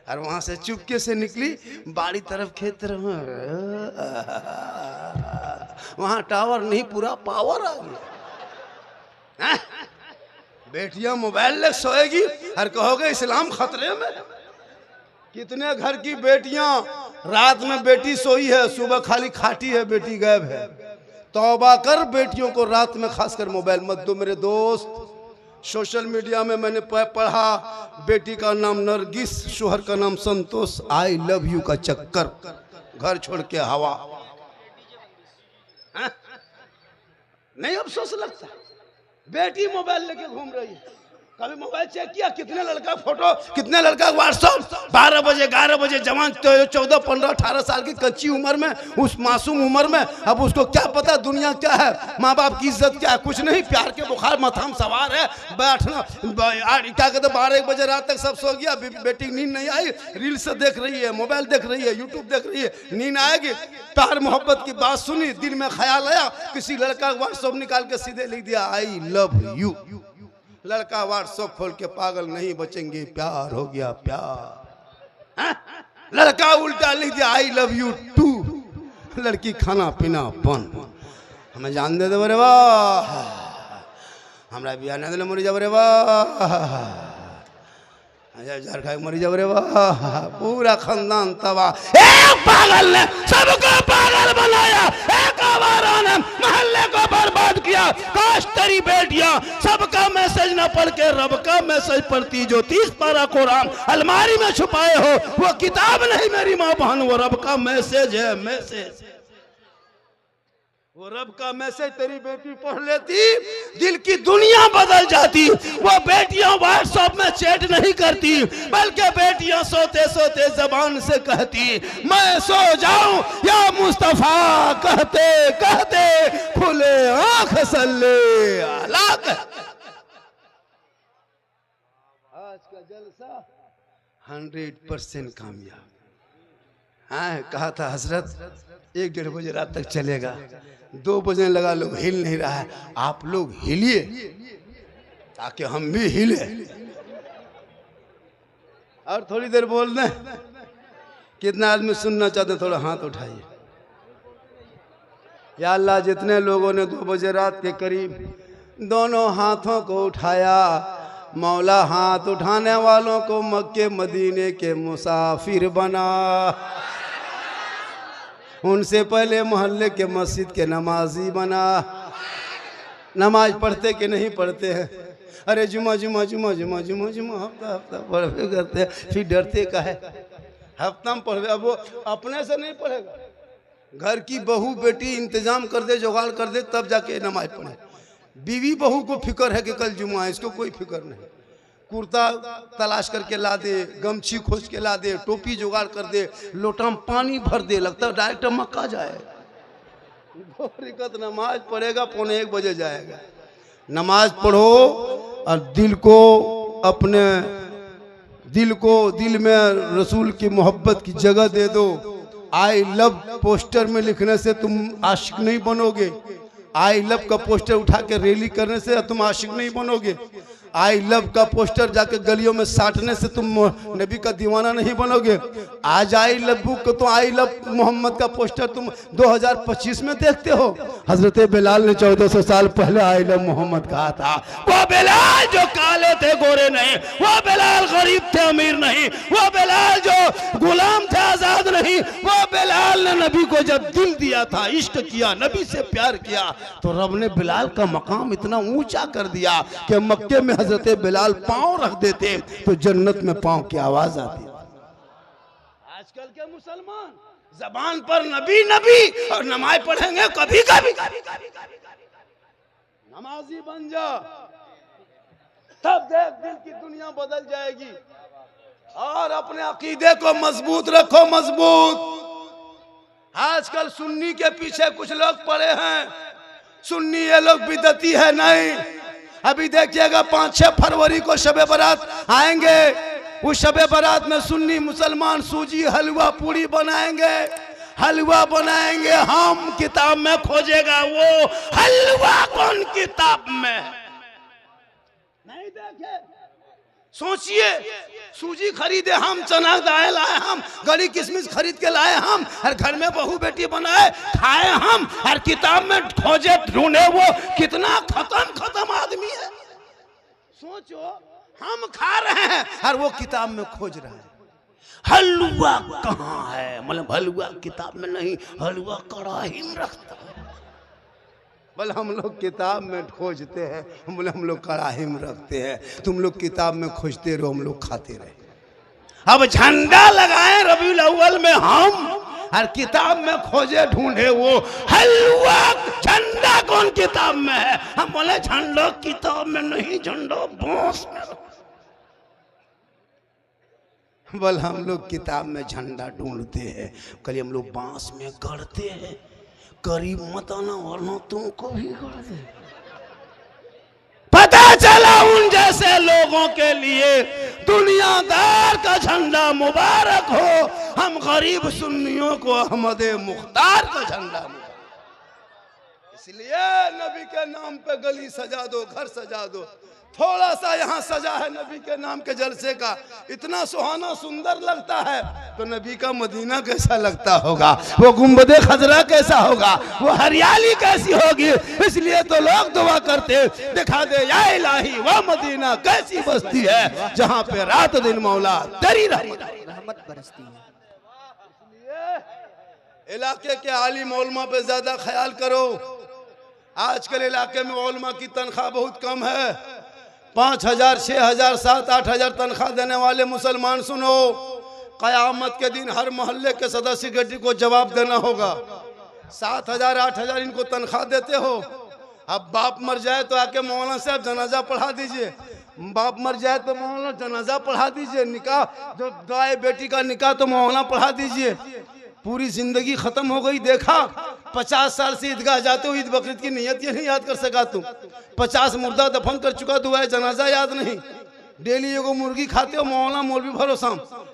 और वहां से चुपके से निकली बाड़ी तरफ, खेत तरफ, वहां टावर नहीं, पूरा पावर आ गया। बेटियां मोबाइल ले सोएगी और कहोगे इस्लाम खतरे में। कितने घर की बेटियां रात में बेटी सोई है, सुबह खाली खाटी है, बेटी गायब है। तौबा कर, बेटियों को रात में खासकर मोबाइल मत दो मेरे दोस्त। सोशल मीडिया में मैंने पढ़ा, बेटी का नाम नरगिस, शोहर का नाम संतोष, आई लव यू का चक्कर, घर छोड़ के हवा। नहीं अफसोस लगता, बेटी मोबाइल लेके घूम रही है। कभी मोबाइल चेक किया कितने लड़का फोटो, कितने लड़का व्हाट्सएप, 12 बजे 11 बजे, जवान 14 15 18 साल की कच्ची उम्र में, उस मासूम उम्र में, अब उसको क्या पता दुनिया क्या है, माँ बाप की इज्जत क्या है, कुछ नहीं। प्यार के बुखार मथाम सवार है, बैठना क्या कहते 12-1 बजे रात तक सब सो गया, बेटी नींद नहीं आई, रील्स देख रही है, मोबाइल देख रही है, यूट्यूब देख रही है, नींद आएगी। प्यार मोहब्बत की बात सुनी, दिल में ख्याल आया, किसी लड़का व्हाट्सएप निकाल के सीधे लिख दिया आई लव यू। लड़का व्हाट्सएप खोल के पागल नहीं बचेंगे, प्यार हो गया प्यार। लड़का उल्टा लिख दिया आई लव यू टू। लड़की खाना पीना बंद, हमें जान दे दे बरे वाह, हमरा बिया न दिले मरी जाब रे वाह, मरी जाब रे वाह, पूरा खानदान तबाह। एक पागल ने सबको पागल बनाया, एक आवारा ने मोहल्ले को बर्बाद किया। काश तेरी बेटियां सबका मैसेज न पढ़ के रब का मैसेज पढ़ती, जो 30 पारा कुरान अलमारी में छुपाए हो, वो किताब नहीं मेरी माँ बहन, वो रब का मैसेज है, मैसेज, वो रब का मैसेज तेरी बेटी पढ़ लेती, दिल की दुनिया बदल जाती। वो बेटियां व्हाट्सएप में चैट नहीं करती, बल्कि बेटियां सोते सोते जबान से कहती मैं सो जाऊं या मुस्तफा, कहते कहते खुले आंख सल्ले अला। आज का जलसा 100% कामयाब। हाँ कहा था हजरत 1-1.5 बजे रात तक चलेगा, 2 बजने लगा, लोग हिल नहीं रहा है, आप लोग हिलिए ताकि हम भी हिले। और थोड़ी देर बोल दें, कितना आदमी सुनना चाहते हैं, थोड़ा हाथ उठाइए। या अल्लाह जितने लोगों ने 2 बजे रात के करीब दोनों हाथों को उठाया, मौला हाथ उठाने वालों को मक्के मदीने के मुसाफिर बना। उनसे पहले मोहल्ले के मस्जिद के नमाजी बना। नमाज पढ़ते कि नहीं पढ़ते हैं? अरे जुमा जुमा जुमा जुमा जुमा जुमा हफ्ता हफ्ता पढ़ते करते हैं, फिर डरते का है हफ्ता में पढ़े। अब वो अपने से नहीं पढ़ेगा, घर की बहू बेटी इंतजाम कर दे, जुगाड़ कर दे, तब जाके नमाज पढ़े। बीवी बहू को फिक्र है कि कल जुमा है, इसको कोई फिक्र नहीं। कुर्ता तलाश करके ला दे, गमछी खोज के ला दे, टोपी जुगाड़ कर दे, लोटा में पानी भर दे, लगता है डायरेक्ट मक्का जाए। नमाज पढ़ेगा 1 बजे जाएगा। नमाज पढ़ो और दिल में रसूल की मोहब्बत की जगह दे दो। आई लव पोस्टर में लिखने से तुम आशिक नहीं बनोगे। आई लव का पोस्टर उठा के रैली करने से तुम आशिक नहीं बनोगे। आई लव का पोस्टर जाके गलियों में साटने से तुम नबी का दीवाना नहीं बनोगे। आज आई लव को तो आई लव मोहम्मद का पोस्टर तुम 2025 में देखते हो। हजरत बिलाल ने 1400 साल पहले आई लव मोहम्मद कहा था। वो बिलाल जो काले थे गोरे नहीं, वो बिलाल गरीब थे अमीर नहीं, वो बिलाल जो गुलाम थे आजाद नहीं, वो बिलाल ने नबी को जब दिल दिया था, इश्क किया, नबी से प्यार किया, तो रब ने बिलाल का मकाम इतना ऊंचा कर दिया कि मक्के में हजरत बिलाल पांव रख देते तो जन्नत में पांव की आवाज आती। आजकल के मुसलमान जबान पर नबी नबी और नमाज पढ़ेंगे कभी कभी, नमाजी बन जा, तब देख दिल की दुनिया बदल जाएगी। और अपने अकीदे को मजबूत रखो, मजबूत। आजकल सुन्नी के पीछे कुछ लोग पड़े हैं, सुन्नी ये लोग बिदती है नहीं। अभी देखिएगा 5-6 फरवरी को शबे बारात आएंगे, उस शबे बारात में सुन्नी मुसलमान सूजी हलवा पूरी बनाएंगे, हलवा बनाएंगे। हम किताब में खोजेगा वो हलवा कौन किताब में नहीं देखे। सोचिए, सूजी खरीदे हम, चना दाल लाए हम, गली किशमिश खरीद के लाए हम, हर घर में बहू बेटी बनाए खाए हम, हर किताब में खोजे ढूंढे वो कितना खत्म आदमी है। सोचो, हम खा रहे हैं और वो किताब में खोज रहा है। हलवा कहाँ है? मतलब हलवा किताब में नहीं, हलवा कड़ाही में रखता है। बोले हम लोग किताब में खोजते हैं, बोले हम लोग कड़ाही में रखते हैं। तुम लोग किताब में खोजते रहो, हम लोग खाते रहे। अब झंडा लगाए रबीउल अव्वल में हम, हर किताब में खोजे ढूंढे वो हलवा। झंडा कौन किताब में है? हम बोले झंडा किताब में नहीं, झंडा बांस में। बोल हम लोग किताब में झंडा ढूंढते हैं, कल हम लोग बांस में गढ़ते हैं। करीब मत आना वरना तुमको भी गढ़ दे। पता चला उन जैसे लोगों के लिए दुनियादार का झंडा मुबारक हो, हम गरीब सुन्नियों को अहमद मुख्तार का झंडा मुबारक। इसलिए नबी के नाम पे गली सजा दो, घर सजा दो। थोड़ा सा यहाँ सजा है नबी के नाम के जलसे का, इतना सुहाना सुंदर लगता है। तो नबी का मदीना कैसा लगता होगा, वो गुंबदे खजरा कैसा होगा, वो हरियाली कैसी होगी। इसलिए तो लोग दुआ करते, दिखा दे या इलाही वो मदीना कैसी बस्ती है जहाँ पे रात दिन मौला तेरी रहमत बरसती है। इलाके के आलिम उलमा पे ज्यादा ख्याल करो। आजकल इलाके में उलमा की तनख्वाह बहुत कम है। 5,000, 6,000, 7,000, 8,000 तनख्वाह देने वाले मुसलमान सुनो, कयामत के दिन हर मोहल्ले के सदस्य गड्डी को जवाब देना होगा। 7,000, 8,000 इनको तनख्वाह देते हो। अब बाप मर जाए तो आके मौलाना साहब जनाजा पढ़ा दीजिए। बाप मर जाए तो मौलाना जनाजा पढ़ा दीजिए। निकाह जो गाय बेटी का निकाह तो मौलाना पढ़ा दीजिए। पूरी जिंदगी खत्म हो गई। देखा 50 साल से ईदगाह जाते हो, ईद बकरीद की नियत ये नहीं याद कर सका तुम। 50 मुर्दा दफन कर चुका, दुआ जनाजा याद नहीं। डेली एगो मुर्गी खाते हो, मौलाना मौलवी भरोसा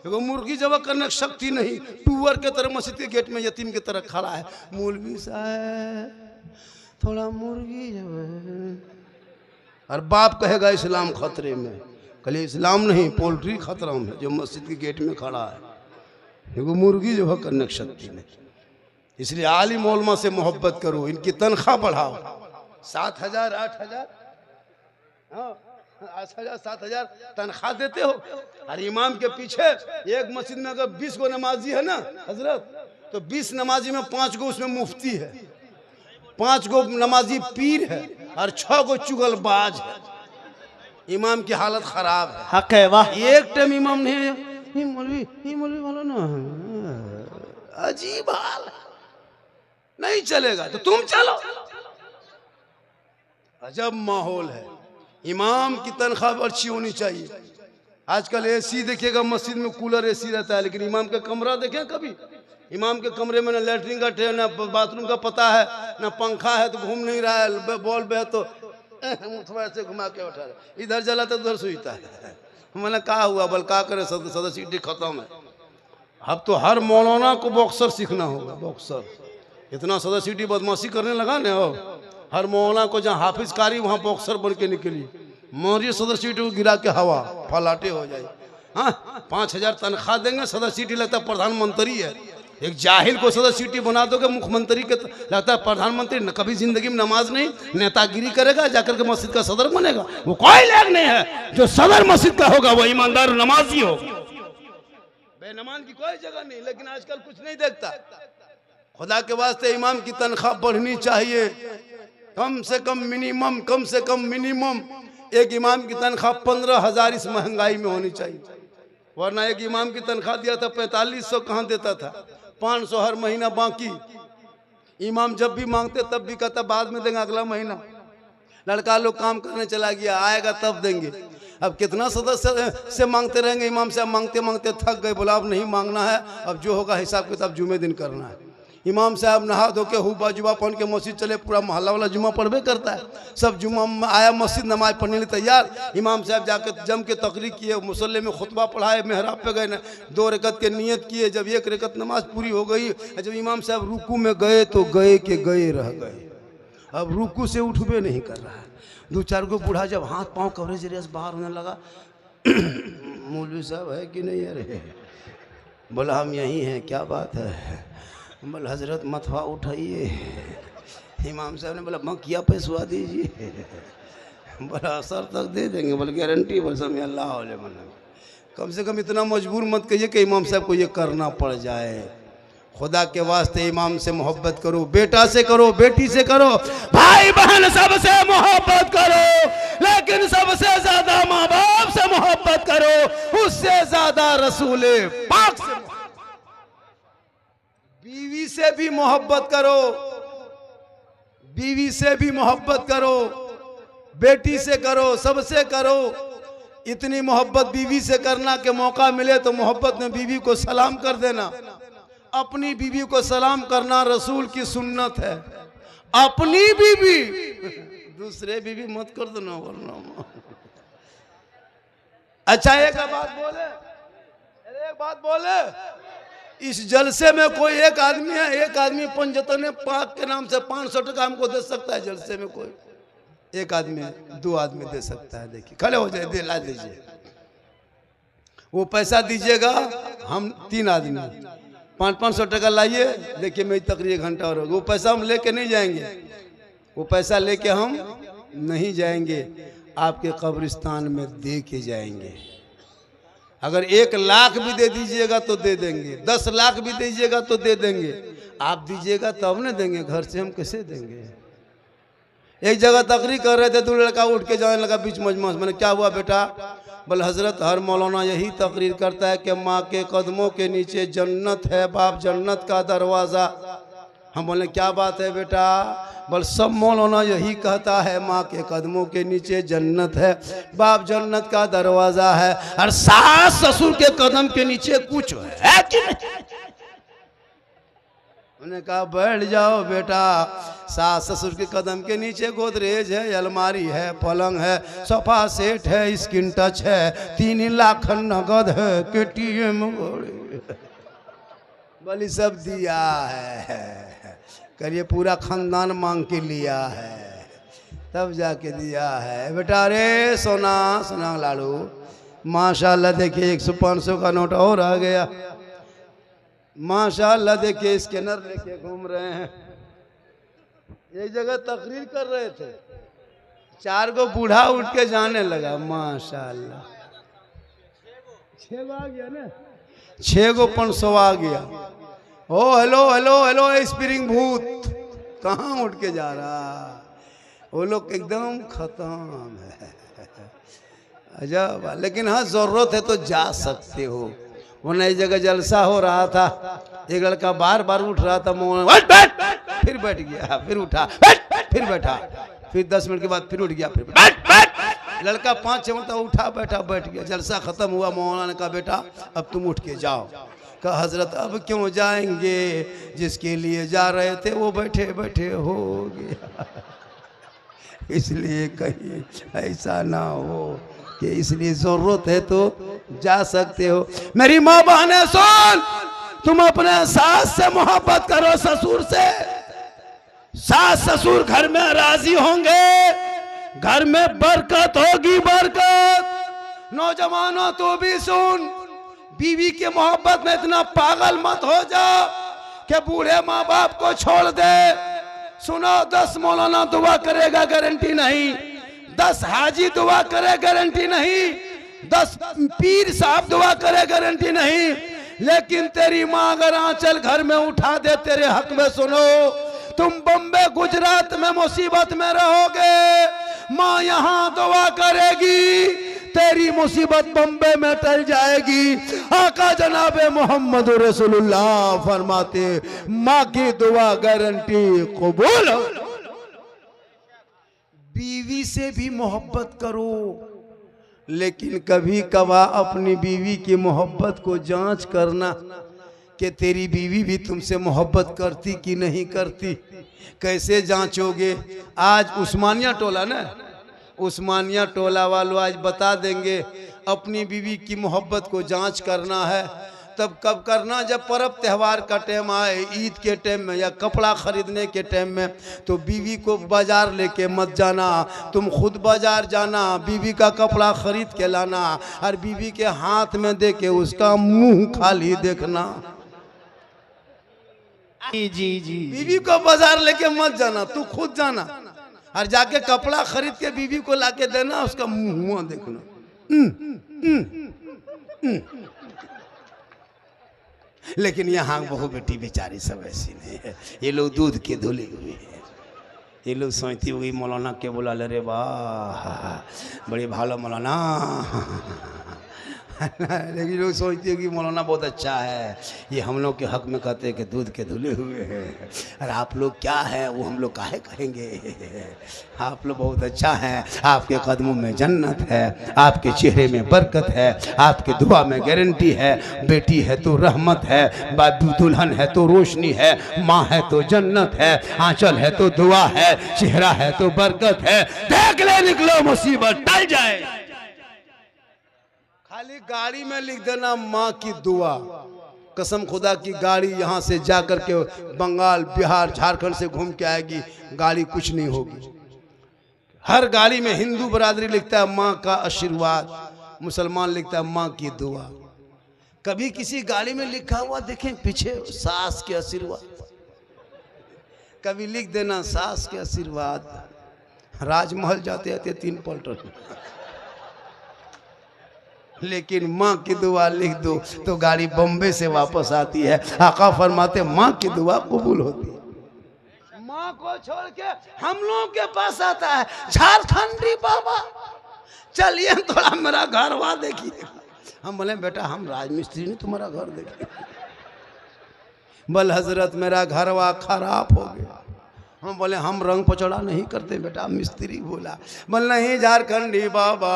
एगो मुर्गी जब करने की शक्ति नहीं। टूअर के तरह मस्जिद के गेट में यतीम की तरह खड़ा है। मौलवी साहब थोड़ा मुर्गी और बाप कहेगा इस्लाम खतरे में। कल इस्लाम नहीं, पोल्ट्री खतरा में जो मस्जिद के गेट में खड़ा है। एगो मुर्गी जो है करने की शक्ति नहीं। इसलिए आलिम उलमा से मोहब्बत करो, इनकी तनख्वाह बढ़ाओ। 7,000, 8,000, 8,000, 7,000 तनख्वाह देते हो। और इमाम के पीछे एक मस्जिद में अगर 20 गो नमाजी है ना हजरत, तो 20 नमाजी में 5 गो उसमें मुफ्ती है, 5 गो नमाजी पीर है और 6 गो चुगलबाज है। इमाम की हालत खराब है। हक है वाह। एक टाइम इमाम नहीं, मौलवी वाला ना अजीब हाल है। नहीं चलेगा तो तुम चलो। अजब माहौल है। इमाम की तनख्वाह अच्छी होनी चाहिए। आजकल एसी देखिएगा, मस्जिद में कूलर एसी रहता है, लेकिन इमाम का कमरा देखें कभी? इमाम के कमरे में ना लैट्रिन का ट्रे, ना बाथरूम का पता है, ना पंखा है तो घूम नहीं रहा है, बॉल्ब है तो थोड़ा से घुमा के उठा रहा, इधर जला तो उधर सुईता है। मैंने कहा हुआ बल का करे, सदस्य खत्म है। अब तो हर मौलाना को बॉक्सर सीखना होगा। बॉक्सर इतना सदस्य बदमाशी करने लगा ना, हो हर मौलाना को जहाँ हाफिज कारी वहाँ बॉक्सर बन के निकली। मोरी सदस्य को गिरा के हवा फलाटे हो जाए। हाँ 5,000 तनख्वाह देंगे, सदस्य लगता है प्रधानमंत्री है। एक जाहिल को सदस्य बना दोगे मुख्यमंत्री के, लगता है प्रधानमंत्री। न कभी जिंदगी में नमाज नहीं, नेतागिरी करेगा, जाकर के मस्जिद का सदर बनेगा। वो कोई लायक नहीं है। जो सदर मस्जिद का होगा वो ईमानदार नमाजी हो। बेनमान की कोई जगह नहीं। लेकिन आजकल कुछ नहीं देखता। खुदा के वास्ते इमाम की तनख्वाह बढ़नी चाहिए। कम से कम मिनिमम एक इमाम की तनख्वाह 15,000 इस महंगाई में होनी चाहिए। वरना एक इमाम की तनख्वाह दिया था 4500, कहाँ देता था? 500 हर महीना बाकी। इमाम जब भी मांगते तब भी कहता बाद में देंगे, अगला महीना। लड़का लोग काम करने चला गया, आएगा तब देंगे। अब कितना सदस्य से मांगते रहेंगे? इमाम से मांगते मांगते थक गए, बोला अब नहीं मांगना है, अब जो होगा हिसाब किताब जुमे दिन करना है। इमाम साहब नहा धो के हुबा जुबा पहन के मस्जिद चले। पूरा मोहल्ला वाला जुम्मा पढ़बे करता है। सब जुम्मा आया मस्जिद, नमाज पढ़ने लिए तैयार। इमाम साहब जाकर जम के तकरीर किए, मुसल्ले में खुतबा पढ़ाए, मेहराब पे गए, 2 रकत के नियत किए। जब 1 रकत नमाज पूरी हो गई, जब इमाम साहब रुकू में गए तो गए के गए रह गए। अब रुकू से उठबे नहीं कर रहा है। 2-4 गो बूढ़ा जब हाथ पाँव कवरेज एरिया से बाहर होने लगा, मौलवी साहब है कि नहीं? अरे बोला हम यहीं हैं, क्या बात है? बोला हजरत मथवा उठाइए। इमाम साहब ने बोला मकिया पैसवा दीजिए। बोला असर तक दे देंगे। बोले गारंटी? बस हम अल्लाह वाले मन कम से कम इतना मजबूर मत कहिए कि इमाम साहब को ये करना पड़ जाए। खुदा के वास्ते इमाम से मोहब्बत करो, बेटा से करो, बेटी से करो, भाई बहन सबसे मोहब्बत करो, लेकिन सबसे ज्यादा माँ बाप से मोहब्बत करो, उससे ज्यादा रसूल पाक से। बीवी से भी मोहब्बत करो, बीवी से भी मोहब्बत करो, बेटी से करो, सबसे करो। इतनी मोहब्बत बीवी से करना के मौका मिले तो मोहब्बत में बीवी को सलाम कर देना। अपनी बीवी को सलाम करना रसूल की सुन्नत है। अपनी बीवी, दूसरे बीवी मत कर देना वरना। अच्छा एक बात बोले, एक बात बोले, इस जलसे में कोई एक आदमी है, एक आदमी पंजतन पाक के नाम से 500 टका हमको दे सकता है। जलसे में कोई एक आदमी है, 2 आदमी दे सकता है। देखिए खड़े हो जाए, दिला दीजिए, वो पैसा दीजिएगा। हम 3 आदमी 500 टका लाइए। देखिए मेरी तकरीर 1 घंटा और होगा। वो पैसा हम लेके नहीं जाएंगे, वो पैसा लेके हम नहीं जाएंगे, आपके कब्रिस्तान में दे के जाएंगे। अगर 1 लाख भी दे दीजिएगा तो दे देंगे, 10 लाख भी दीजिएगा तो दे देंगे। आप दीजिएगा तब न देंगे, घर से हम कैसे देंगे। एक जगह तकरीर कर रहे थे, 2 लड़का उठ के जाने लगा बीच मजमा। मैंने क्या हुआ बेटा? बोले हजरत हर मौलाना यही तकरीर करता है कि माँ के कदमों के नीचे जन्नत है, बाप जन्नत का दरवाज़ा। हम बोले क्या बात है बेटा? बोल सब मौलाना यही कहता है, माँ के कदमों के नीचे जन्नत है, बाप जन्नत का दरवाज़ा है, और सास ससुर के कदम के नीचे कुछ है कि नहीं? उन्होंने कहा बैठ जाओ बेटा, सास ससुर के कदम के नीचे गोदरेज है, अलमारी है, पलंग है, सोफा सेट है, स्किन टच है, 3 लाख नगद है, KTM बली सब दिया है। करिए पूरा खानदान मांग के लिया है, तब जाके दिया है बेटा। रे सोना सोना लाड़ू, माशाल्लाह देखिए 100-500 का नोट और आ गया। माशाल्लाह देखिए स्कैनर लेके घूम रहे हैं। एक जगह तकरीर कर रहे थे, 4 गो बूढ़ा उठ के जाने लगा। माशाल्लाह 6 आ गया ना, 6 गो 500 आ गया। ओ हेलो हेलो हेलो स्प्रिंग भूत कहाँ उठ के जा रहा? वो लोग एकदम खत्म है। अजब। लेकिन हाँ जरूरत है तो जा सकते हो। वो नई जगह जलसा हो रहा था, एक लड़का बार बार उठ रहा था, फिर बैठ गया, फिर उठा, फिर बैठा, फिर 10 मिनट के बाद फिर उठ गया, फिर बैठ। लड़का 5-6 मिनट उठा बैठा बैठ गया। जलसा खत्म हुआ, मौलाना ने कहा बेटा अब तुम उठ के जाओ। कहा हजरत अब क्यों जाएंगे, जिसके लिए जा रहे थे वो बैठे बैठे हो गया। इसलिए कहीं ऐसा ना हो कि इसलिए जरूरत है तो जा सकते हो। मेरी माँ बहने सुन, तुम अपने सास से मोहब्बत करो, ससुर से। सास ससुर घर में राजी होंगे, घर में बरकत होगी, बरकत। नौजवानों तो भी सुन, बीवी के मोहब्बत में इतना पागल मत हो जाओ कि बूढ़े माँ बाप को छोड़ दे। सुनो, 10 मौलाना दुआ करेगा गारंटी नहीं, 10 हाजी दुआ करे गारंटी नहीं, 10 पीर साहब दुआ करे गारंटी नहीं, लेकिन तेरी माँ अगर आंचल घर में उठा दे तेरे हक में, सुनो तुम बम्बे गुजरात में मुसीबत में रहोगे, माँ यहाँ दुआ करेगी, तेरी मुसीबत बम्बे में टल जाएगी। आका जनाबे मोहम्मद रसूलुल्लाह फरमाते माँ की दुआ गारंटी कबूल। बीवी से भी मोहब्बत करो, लेकिन कभी कभार अपनी बीवी की मोहब्बत को जांच करना कि तेरी बीवी भी तुमसे मोहब्बत करती कि नहीं करती। कैसे जांचोगे? आज उस्मानिया टोला ना, उस्मानिया टोला वालों आज बता देंगे। अपनी बीवी की मोहब्बत को जांच करना है तब कब करना? जब पर्व त्यौहार का टाइम आए, ईद के टाइम में या कपड़ा खरीदने के टाइम में, तो बीवी को बाजार लेके मत जाना, तुम खुद बाजार जाना, बीवी का कपड़ा खरीद के लाना और बीवी के हाथ में दे के उसका मुंह खाली देखना। जी जी बीवी को बाजार लेके मत जाना, तू खुद जाना और जाके कपड़ा खरीद के बीवी को लाके देना, उसका मुंह देखना। लेकिन यहाँ बहू बेटी बेचारी सब ऐसी नहीं है, ये लोग दूध के धुले हुए हैं। ये लोग सोचती हुई मौलाना के बोला रे वाह बड़ी भालो मौलाना लेकिन लोग सोचते हैं कि मौलाना बहुत अच्छा है। ये हम लोग के हक में कहते हैं कि दूध के धुले हुए हैं, और आप लोग क्या है वो हम लोग काहे कहेंगे। आप लोग बहुत अच्छा हैं, आपके कदमों में जन्नत है, आपके चेहरे में बरकत है, आपके दुआ में गारंटी है। बेटी है तो रहमत है, बाबू दुल्हन है तो रोशनी है, माँ है तो जन्नत है, आंचल है तो दुआ है, चेहरा है तो बरकत है। देख ले निकलो मुसीबत टल जाए। खाली गाड़ी में लिख देना माँ की दुआ। कसम खुदा की गाड़ी यहाँ से जाकर के बंगाल बिहार झारखंड से घूम के आएगी, गाड़ी कुछ नहीं होगी। हर गाड़ी में हिंदू बरादरी लिखता है माँ का आशीर्वाद, मुसलमान लिखता है माँ की दुआ। कभी किसी गाड़ी में लिखा हुआ देखें पीछे सास के आशीर्वाद, कभी लिख देना सास के आशीर्वाद। राजमहल जाते जाते 3 पलटन लेकिन माँ की दुआ लिख दो तो गाड़ी बम्बे से वापस आती है। आका फरमाते माँ की दुआ कबूल होती है। माँ को छोड़ के हम लोगों के पास आता है झारखंडी बाबा, चलिए थोड़ा मेरा घर वहाँ देखिए। हम बोले बेटा हम राजमिस्त्री नहीं, तुम्हारा घर देखिए। बल हजरत मेरा घर वहाँ खराब हो गया। हम बोले हम रंग पचड़ा नहीं करते बेटा, मिस्त्री बोला। बोल नहीं झारखंडी बाबा,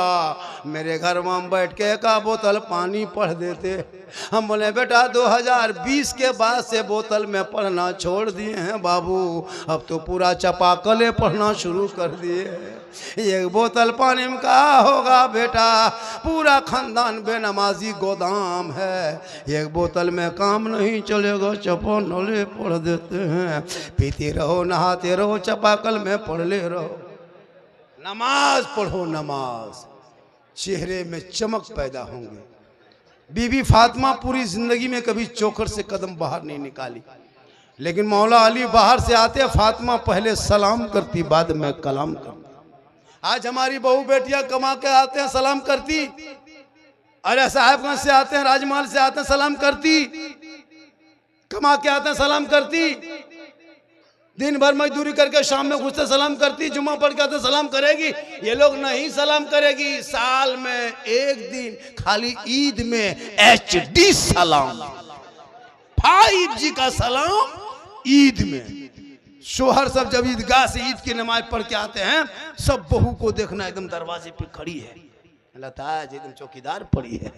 मेरे घर में बैठ के 1 बोतल पानी पढ़ देते। हम बोले बेटा 2020 के बाद से बोतल में पढ़ना छोड़ दिए हैं बाबू, अब तो पूरा चपाकले पढ़ना शुरू कर दिए। 1 बोतल पानी में कहा होगा बेटा, पूरा खानदान बेनमाजी गोदाम है। 1 बोतल में काम नहीं चलेगा, चपाकले पढ़ देते हैं। पीते रहो नहाते रहो, चपाकल में पढ़ ले रहो। नमाज पढ़ो, नमाज, चेहरे में चमक पैदा होंगे। बीबी फातिमा पूरी जिंदगी में कभी चोकर से कदम बाहर नहीं निकाली, लेकिन मौला अली बाहर से आते फातिमा पहले सलाम करती बाद में कलाम करती। आज हमारी बहू बेटियां कमा के आते हैं सलाम करती, अरे साहेबगंज से आते हैं, राजमहल से आते हैं सलाम करती, कमा के आते हैं सलाम करती, दिन भर मजदूरी करके शाम में घुसते सलाम करती, जुम्मा पढ़ के आते सलाम करेगी। ये लोग नहीं सलाम करेगी। साल में 1 दिन खाली ईद में HD सलाम, 5G का सलाम ईद में। शोहर सब जब ईदगाह से ईद की नमाज पढ़ के आते हैं, सब बहू को देखना एकदम दरवाजे पे खड़ी है, लताज एकदम चौकीदार पड़ी है।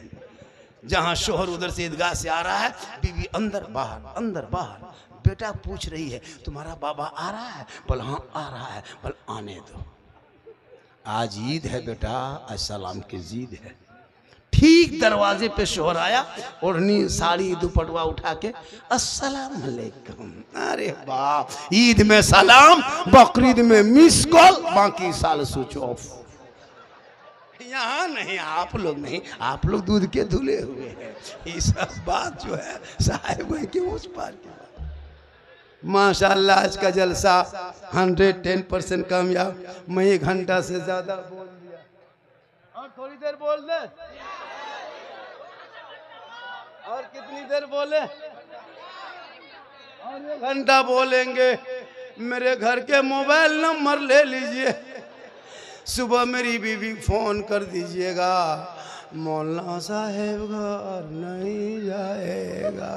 जहां शोहर उधर से ईदगाह से आ रहा है, बीवी अंदर बाहर अंदर बाहर। बेटा पूछ रही है तुम्हारा बाबा आ रहा है? बोल हाँ आ रहा है। बोल आने दो, आज ईद है बेटा, आज सलाम की जीद है। ठीक दरवाजे पे शोहर आया, ओढ़नी साड़ी दुपट्टा उठा के अस्सलाम वालेकुम। अरे वाह, ईद में सलाम, बकरीद में मिस कॉल, बाकी साल स्विच ऑफ। यहाँ नहीं, आप लोग नहीं, आप लोग दूध के धुले हुए हैं। ये सब बात जो है साहिब के उस पार की बात। माशाल्लाह आज का जलसा 110% कामयाब। मैं 1 घंटा से ज्यादा बोल दिया, और थोड़ी देर बोल दे, और कितनी देर बोले, और 1 घंटा बोलेंगे। मेरे घर के मोबाइल नंबर ले लीजिए, सुबह मेरी बीवी फोन कर दीजिएगा, मौलाना साहेब घर नहीं जाएगा,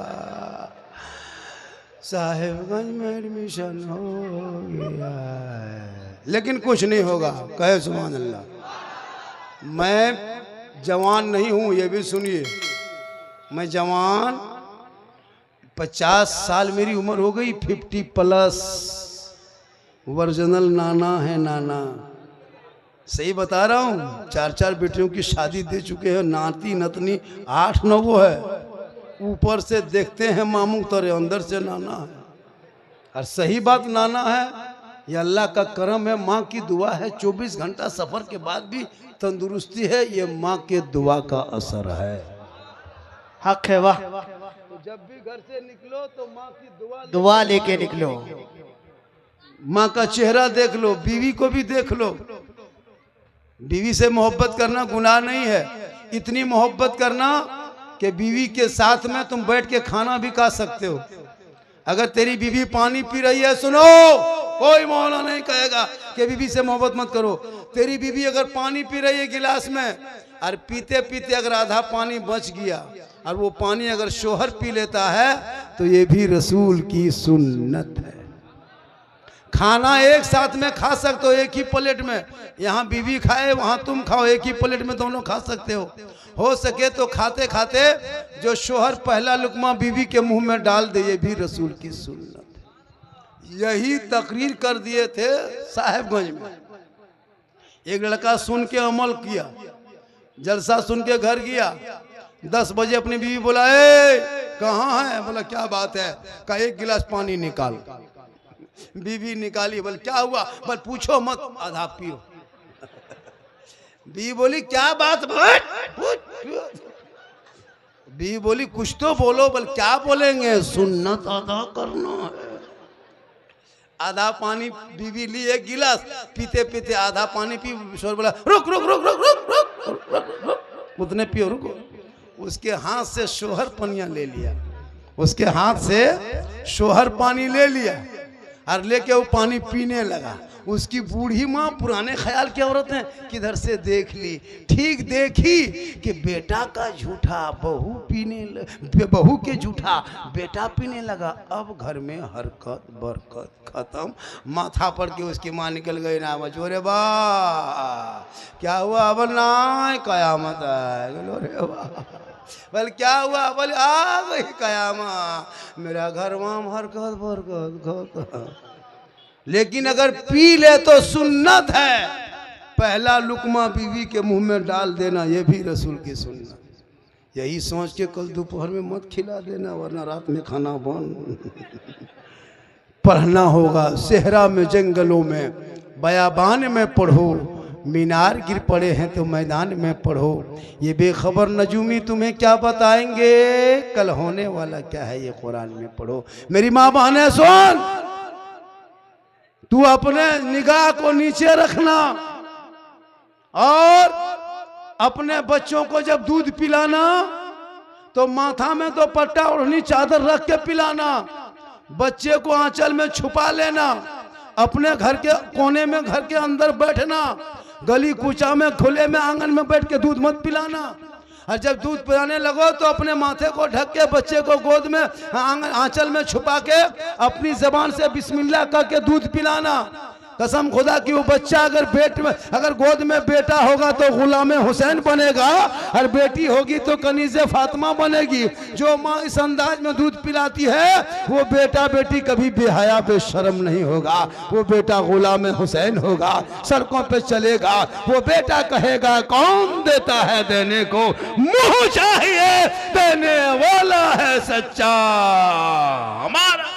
साहेबगंज में एडमिशन हो गया है। लेकिन कुछ नहीं होगा, कहे सुभान अल्लाह। मैं जवान नहीं हूँ, ये भी सुनिए, मैं जवान 50 साल मेरी उम्र हो गई, 50+ ओरिजिनल नाना है नाना, सही बता रहा हूँ। 4 बेटियों की शादी दे चुके हैं, नाती नतनी 8-9 है। ऊपर से देखते हैं मामू तोरे, अंदर से नाना है। और सही बात नाना है, ये अल्लाह का करम है, माँ की दुआ है। 24 घंटा सफर के बाद भी तंदुरुस्ती है, ये माँ के दुआ का असर है। हक है, वाह। तो जब भी घर से निकलो तो माँ की दुआ लेके निकलो, माँ का चेहरा देख लो, बीवी को भी देख लो। बीवी से मोहब्बत करना गुनाह नहीं है, इतनी मोहब्बत करना कि बीवी के साथ में तुम बैठ के खाना भी खा सकते हो। अगर तेरी बीवी पानी पी रही है, सुनो, कोई मौला नहीं कहेगा कि बीवी से मोहब्बत मत करो। तेरी बीवी अगर पानी पी रही है गिलास में, और पीते पीते अगर आधा पानी बच गया और वो पानी अगर शोहर पी लेता है, तो ये भी रसूल की सुन्नत है। खाना एक साथ में खा सकते हो, एक ही प्लेट में। यहाँ बीवी खाए, वहाँ तुम खाओ, एक ही प्लेट में दोनों खा सकते हो सके तो खाते खाते जो शोहर पहला लुकमा बीवी के मुंह में डाल दे, ये भी रसूल की सुन्नत है। यही तकरीर कर दिए थे साहेबगंज में। एक लड़का सुन के अमल किया, जलसा सुन के घर गया, 10 बजे अपनी बीवी बोला, ए कहाँ है? बोला क्या बात है? का एक गिलास पानी निकाल। बीवी निकाली, बोल क्या हुआ? बोल पूछो मत, आधा पियो। बीवी बोली क्या बात? बीवी बोली कुछ तो बोलो। बोल क्या बोलेंगे? सुन्नत अदा करना है। आधा पानी बीवी ली, एक गिलास, पीते पीते आधा पानी पी। शोर बोला रुक रुक रुक रुक रुक रुक रुक रुक, उतने पियो, रुको। उसके हाथ से शोहर पनिया ले लिया, उसके हाथ से शोहर पानी ले लिया और लेके वो पानी पीने लगा। उसकी बूढ़ी माँ, पुराने ख्याल की औरत है, किधर से देख ली, ठीक देखी कि बेटा का झूठा बहू के झूठा बेटा पीने लगा। अब घर में हरकत बरकत खत्म। माथा पर के उसकी माँ निकल गई ना, बचोरे बा क्या हुआ? अब ना कयामत है। रे बोल क्या हुआ? बोल आ गई कयामत, मेरा घर वहाँ हरकत बरकत। लेकिन अगर पी ले तो सुन्नत है, पहला लुकमा बीवी के मुंह में डाल देना, ये भी रसूल की सुन्नत। यही सोच के कल दोपहर में मत खिला देना, वरना रात में खाना बंद। पढ़ना होगा सेहरा में, जंगलों में, बयाबान में पढ़ो। मीनार गिर पड़े हैं तो मैदान में पढ़ो। ये बेखबर नजूमी तुम्हें क्या बताएंगे, कल होने वाला क्या है ये कुरान में पढ़ो। मेरी माँ बहनें सुन, तू अपने निगाह को नीचे रखना और अपने बच्चों को जब दूध पिलाना तो माथा में तो पट्टा ओढ़नी चादर रख के पिलाना। बच्चे को आंचल में छुपा लेना, अपने घर के कोने में, घर के अंदर बैठना, गली कूचा में, खुले में, आंगन में बैठ के दूध मत पिलाना। और जब दूध पिलाने लगो तो अपने माथे को ढक के बच्चे को गोद में, आंचल में छुपा के अपनी जबान से बिस्मिल्लाह करके दूध पिलाना। कसम खुदा की वो बच्चा अगर गोद में बेटा होगा तो गुलाम हुसैन बनेगा, और बेटी होगी तो कनीज़े फातिमा बनेगी। जो माँ इस अंदाज में दूध पिलाती है वो बेटा बेटी कभी बेहया बेशर्म नहीं होगा। वो बेटा गुलाम हुसैन होगा, सड़कों पे चलेगा। वो बेटा कहेगा कौन देता है देने को, मुंह चाहिए देने वाला है सच्चा हमारा।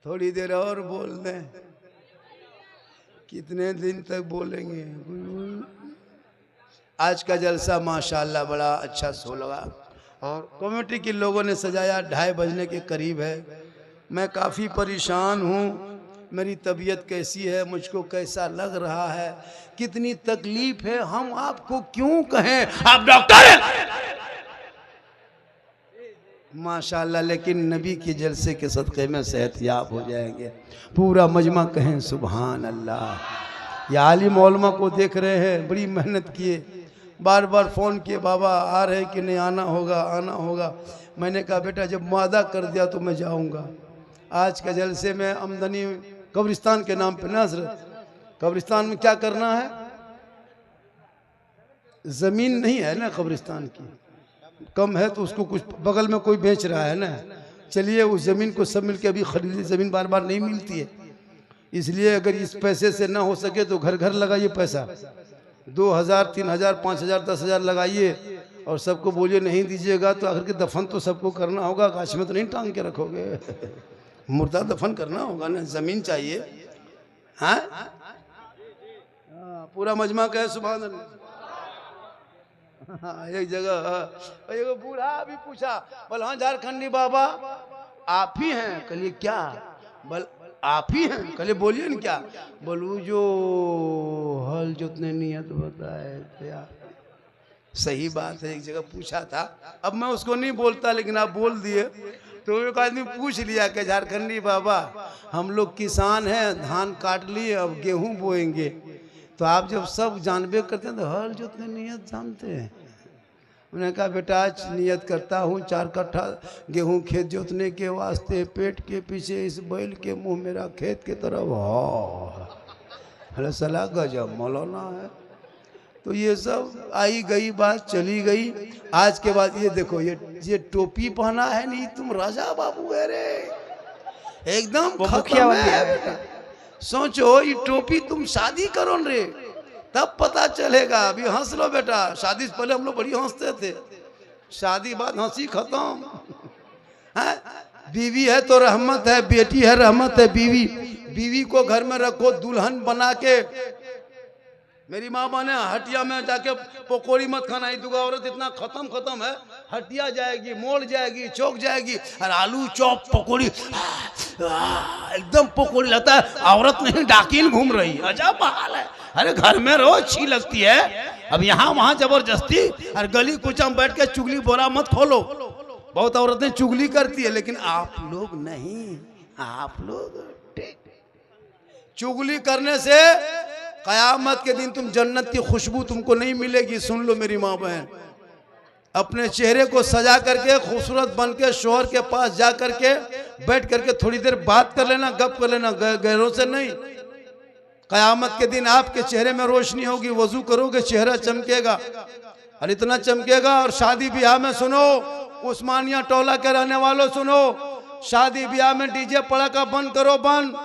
थोड़ी देर और बोल दें, कितने दिन तक बोलेंगे। आज का जलसा माशाल्लाह बड़ा अच्छा सो लगा, और कमेटी के लोगों ने सजाया। 2:30 बजने के करीब है। मैं काफ़ी परेशान हूँ। मेरी तबीयत कैसी है, मुझको कैसा लग रहा है, कितनी तकलीफ है, हम आपको क्यों कहें, आप डॉक्टर हैं माशाल्लाह। लेकिन नबी के जलसे के सदक़े में सेहतयाब हो जाएंगे। पूरा मजमा कहें सुभान अल्लाह। या आलिम उलमा को देख रहे हैं, बड़ी मेहनत किए, बार बार फ़ोन किए, बाबा आ रहे कि नहीं, आना होगा आना होगा। मैंने कहा बेटा जब वादा कर दिया तो मैं जाऊंगा। आज के जलसे में आमदनी कब्रिस्तान के नाम पे ना हज़रत, कब्रिस्तान में क्या करना है, ज़मीन नहीं है ना कब्रिस्तान की, कम है तो उसको कुछ बगल में कोई बेच रहा है ना, चलिए उस ज़मीन को सब मिलके अभी खरीदी। ज़मीन बार बार नहीं मिलती है, इसलिए अगर इस पैसे से ना हो सके तो घर घर लगाइए पैसा, 2000 3000 5000 10,000 लगाइए, और सबको बोलिए नहीं दीजिएगा तो आखिर के दफन तो सबको करना होगा, गाछ में तो नहीं टांग के रखोगे, मुर्दा दफन करना होगा ना, ज़मीन चाहिए। हाँ पूरा मजमा कहे सुभान अल्लाह। हाँ, एक जगह एक बूढ़ा भी पूछा, बोल हाँ झारखंडी बाबा आप ही हैं? कहलिए क्या? बोल आप ही हैं? कहलिए बोलिए न क्या? बोलू जो हल जोतने नियत बताए थे, सही बात है, एक जगह पूछा था, अब मैं उसको नहीं बोलता लेकिन आप बोल दिए। तो एक आदमी पूछ लिया कि झारखंडी बाबा हम लोग किसान हैं, धान काट लिए अब गेहूं बोएंगे, तो आप जब सब जानबे करते हैं तो हल जोतने नियत जानते हैं? उन्होंने कहा बेटा आज नियत करता हूँ 4 कट्ठा गेहूं खेत जोतने के वास्ते, पेट के पीछे इस बैल के मुंह मेरा खेत के तरफ हो। अरे सलाह गजब मौलाना है। तो ये सब आई गई बात चली गई। आज के बाद ये देखो, ये टोपी पहना है नहीं, तुम राजा बाबू है रे, एकदम खत्म है बेटा। सोचो ये टोपी तुम शादी करो रे तब पता चलेगा। अभी हंस लो बेटा, शादी से पहले हम लोग बड़ी हंसते थे, शादी बाद हंसी खत्म है। बीवी है तो रहमत है, बेटी है रहमत है। बीवी को घर में रखो दुल्हन बना के। मेरी माँ माने हटिया में जाके पकौड़ी मत खाना, ये दुगा औरत इतना खत्म है, हटिया जाएगी, मोड़ जाएगी, चौक जाएगी, और आलू चॉप पकौड़ी एकदम पकौड़ी लगता है औरत नहीं डाकिन घूम रही, अजब हाल है। अरे घर में रहो, अच्छी लगती है, अब यहाँ वहाँ जबरदस्ती, और गली कुचा में बैठ के चुगली बोरा मत खोलो। बहुत औरतें चुगली करती है लेकिन आप लोग नहीं, आप लोग चुगली करने से कयामत के दिन तुम जन्नत की खुशबू तुमको नहीं मिलेगी। सुन लो मेरी माँ बहन, अपने चेहरे को सजा करके खूबसूरत बन के शोहर के पास जा करके बैठ करके थोड़ी देर बात कर लेना, गप कर लेना, गैरों से नहीं। कयामत के दिन आपके चेहरे में रोशनी होगी, वजू करोगे चेहरा चमकेगा, और इतना चमकेगा। और शादी ब्याह में सुनो, उस्मानिया टोला के रहने वालों सुनो, शादी ब्याह में डीजे पड़ाका बंद करो, बंद।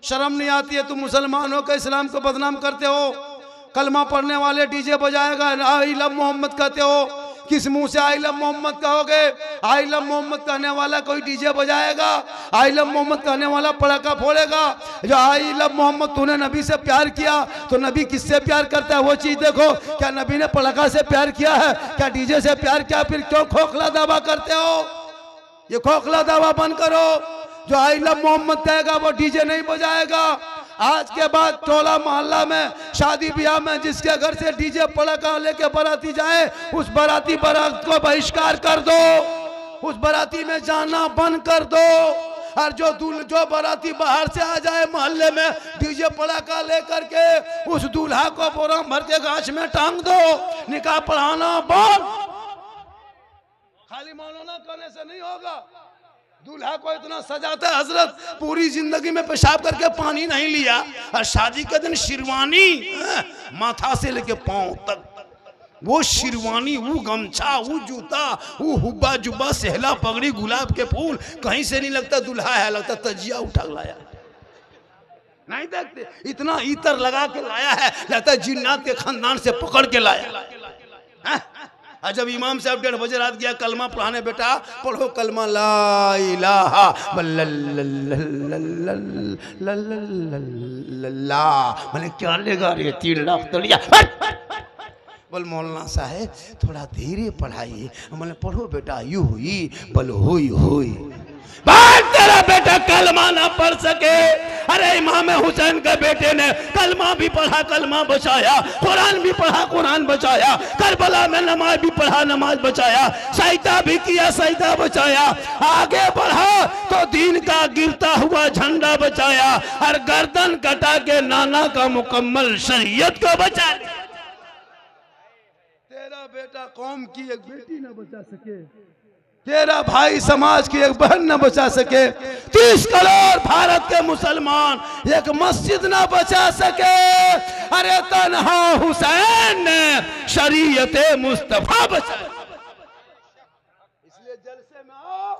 शर्म नहीं आती है? तुम मुसलमान हो के इस्लाम को बदनाम करते हो। कलमा पढ़ने वाले डीजे बजाएगा, आई लव मोहम्मद कहते हो, किस मुंह से आई लव मोहम्मद कहोगे? आई लव मोहम्मद कहने वाला कोई डीजे बजाएगा? आई लव मोहम्मद कहने वाला पड़ाका फोड़ेगा? जो आई लव मोहम्मद तूने नबी से प्यार किया, तो नबी किससे प्यार करता है वो चीज देखो। क्या नबी ने पड़ाका से प्यार किया है? क्या डीजे से प्यार किया? फिर क्यों खोखला दावा करते हो? ये खोखला दावा बंद करो। जो आई लव मोहम्मद कहेगा वो डीजे नहीं बजाएगा। आज के बाद टोला मोहल्ला में शादी ब्याह में जिसके घर से डीजे पड़ाका लेके बाराती जाए, उस बाराती बारात को बहिष्कार कर दो, उस बाराती में जाना बंद कर दो। और जो बाराती बाहर से आ जाए मोहल्ले में डीजे पड़ाका लेकर के, उस दूल्हा को बोरा भर के गाछ में टांग दो। निकाह पढ़ाना बंद। खाली मौलाना करने से नहीं होगा। दूल्हा को इतना सजाता है, हजरत पूरी जिंदगी में पेशाब करके पानी नहीं लिया, और शादी के दिन शिरवानी माथा से लेके पांव तक, वो शिरवानी, वो गमछा, वो जूता, वो हुब्बा जुब्बा, सहला पगड़ी, गुलाब के फूल, कहीं से नहीं लगता दूल्हा है, लगता तजिया उठा लाया। नहीं देखते, इतना इतर लगा के लाया है, लगता है जिन्नात के खानदान से पकड़ के लाया। जब इमाम साहब 1:30 बजे रात गया कलमा पढ़ाने, बेटा पढ़ो कलमा ला इलाहा इल्लल्लाह। मैंने क्या लेगा रे 3 लाख तो लिया। बोल मौलाना साहब थोड़ा धीरे पढ़ाइए। मैंने पढ़ो बेटा, यू हुई बोल हुई हुई। तेरा बेटा कलमा ना पढ़ सके। अरे इमाम हुसैन के बेटे ने कलमा भी पढ़ा, कलमा बचाया, कुरान भी पढ़ा, कुरान बचाया, करबला में नमाज भी पढ़ा, नमाज बचाया, सजदा भी किया, सजदा बचाया, आगे बढ़ा तो दीन का गिरता हुआ झंडा बचाया, और गर्दन कटा के नाना का मुकम्मल शरीयत को बचा लिया। तेरा बेटा कौम की एक बेटी न बचा सके, तेरा भाई समाज की एक बहन न बचा सके, 30 करोड़ भारत के मुसलमान एक मस्जिद न बचा सके। अरे तन्हा हुसैन ने शरीयत मुस्तफा बचा। इसलिए जलसे में आओ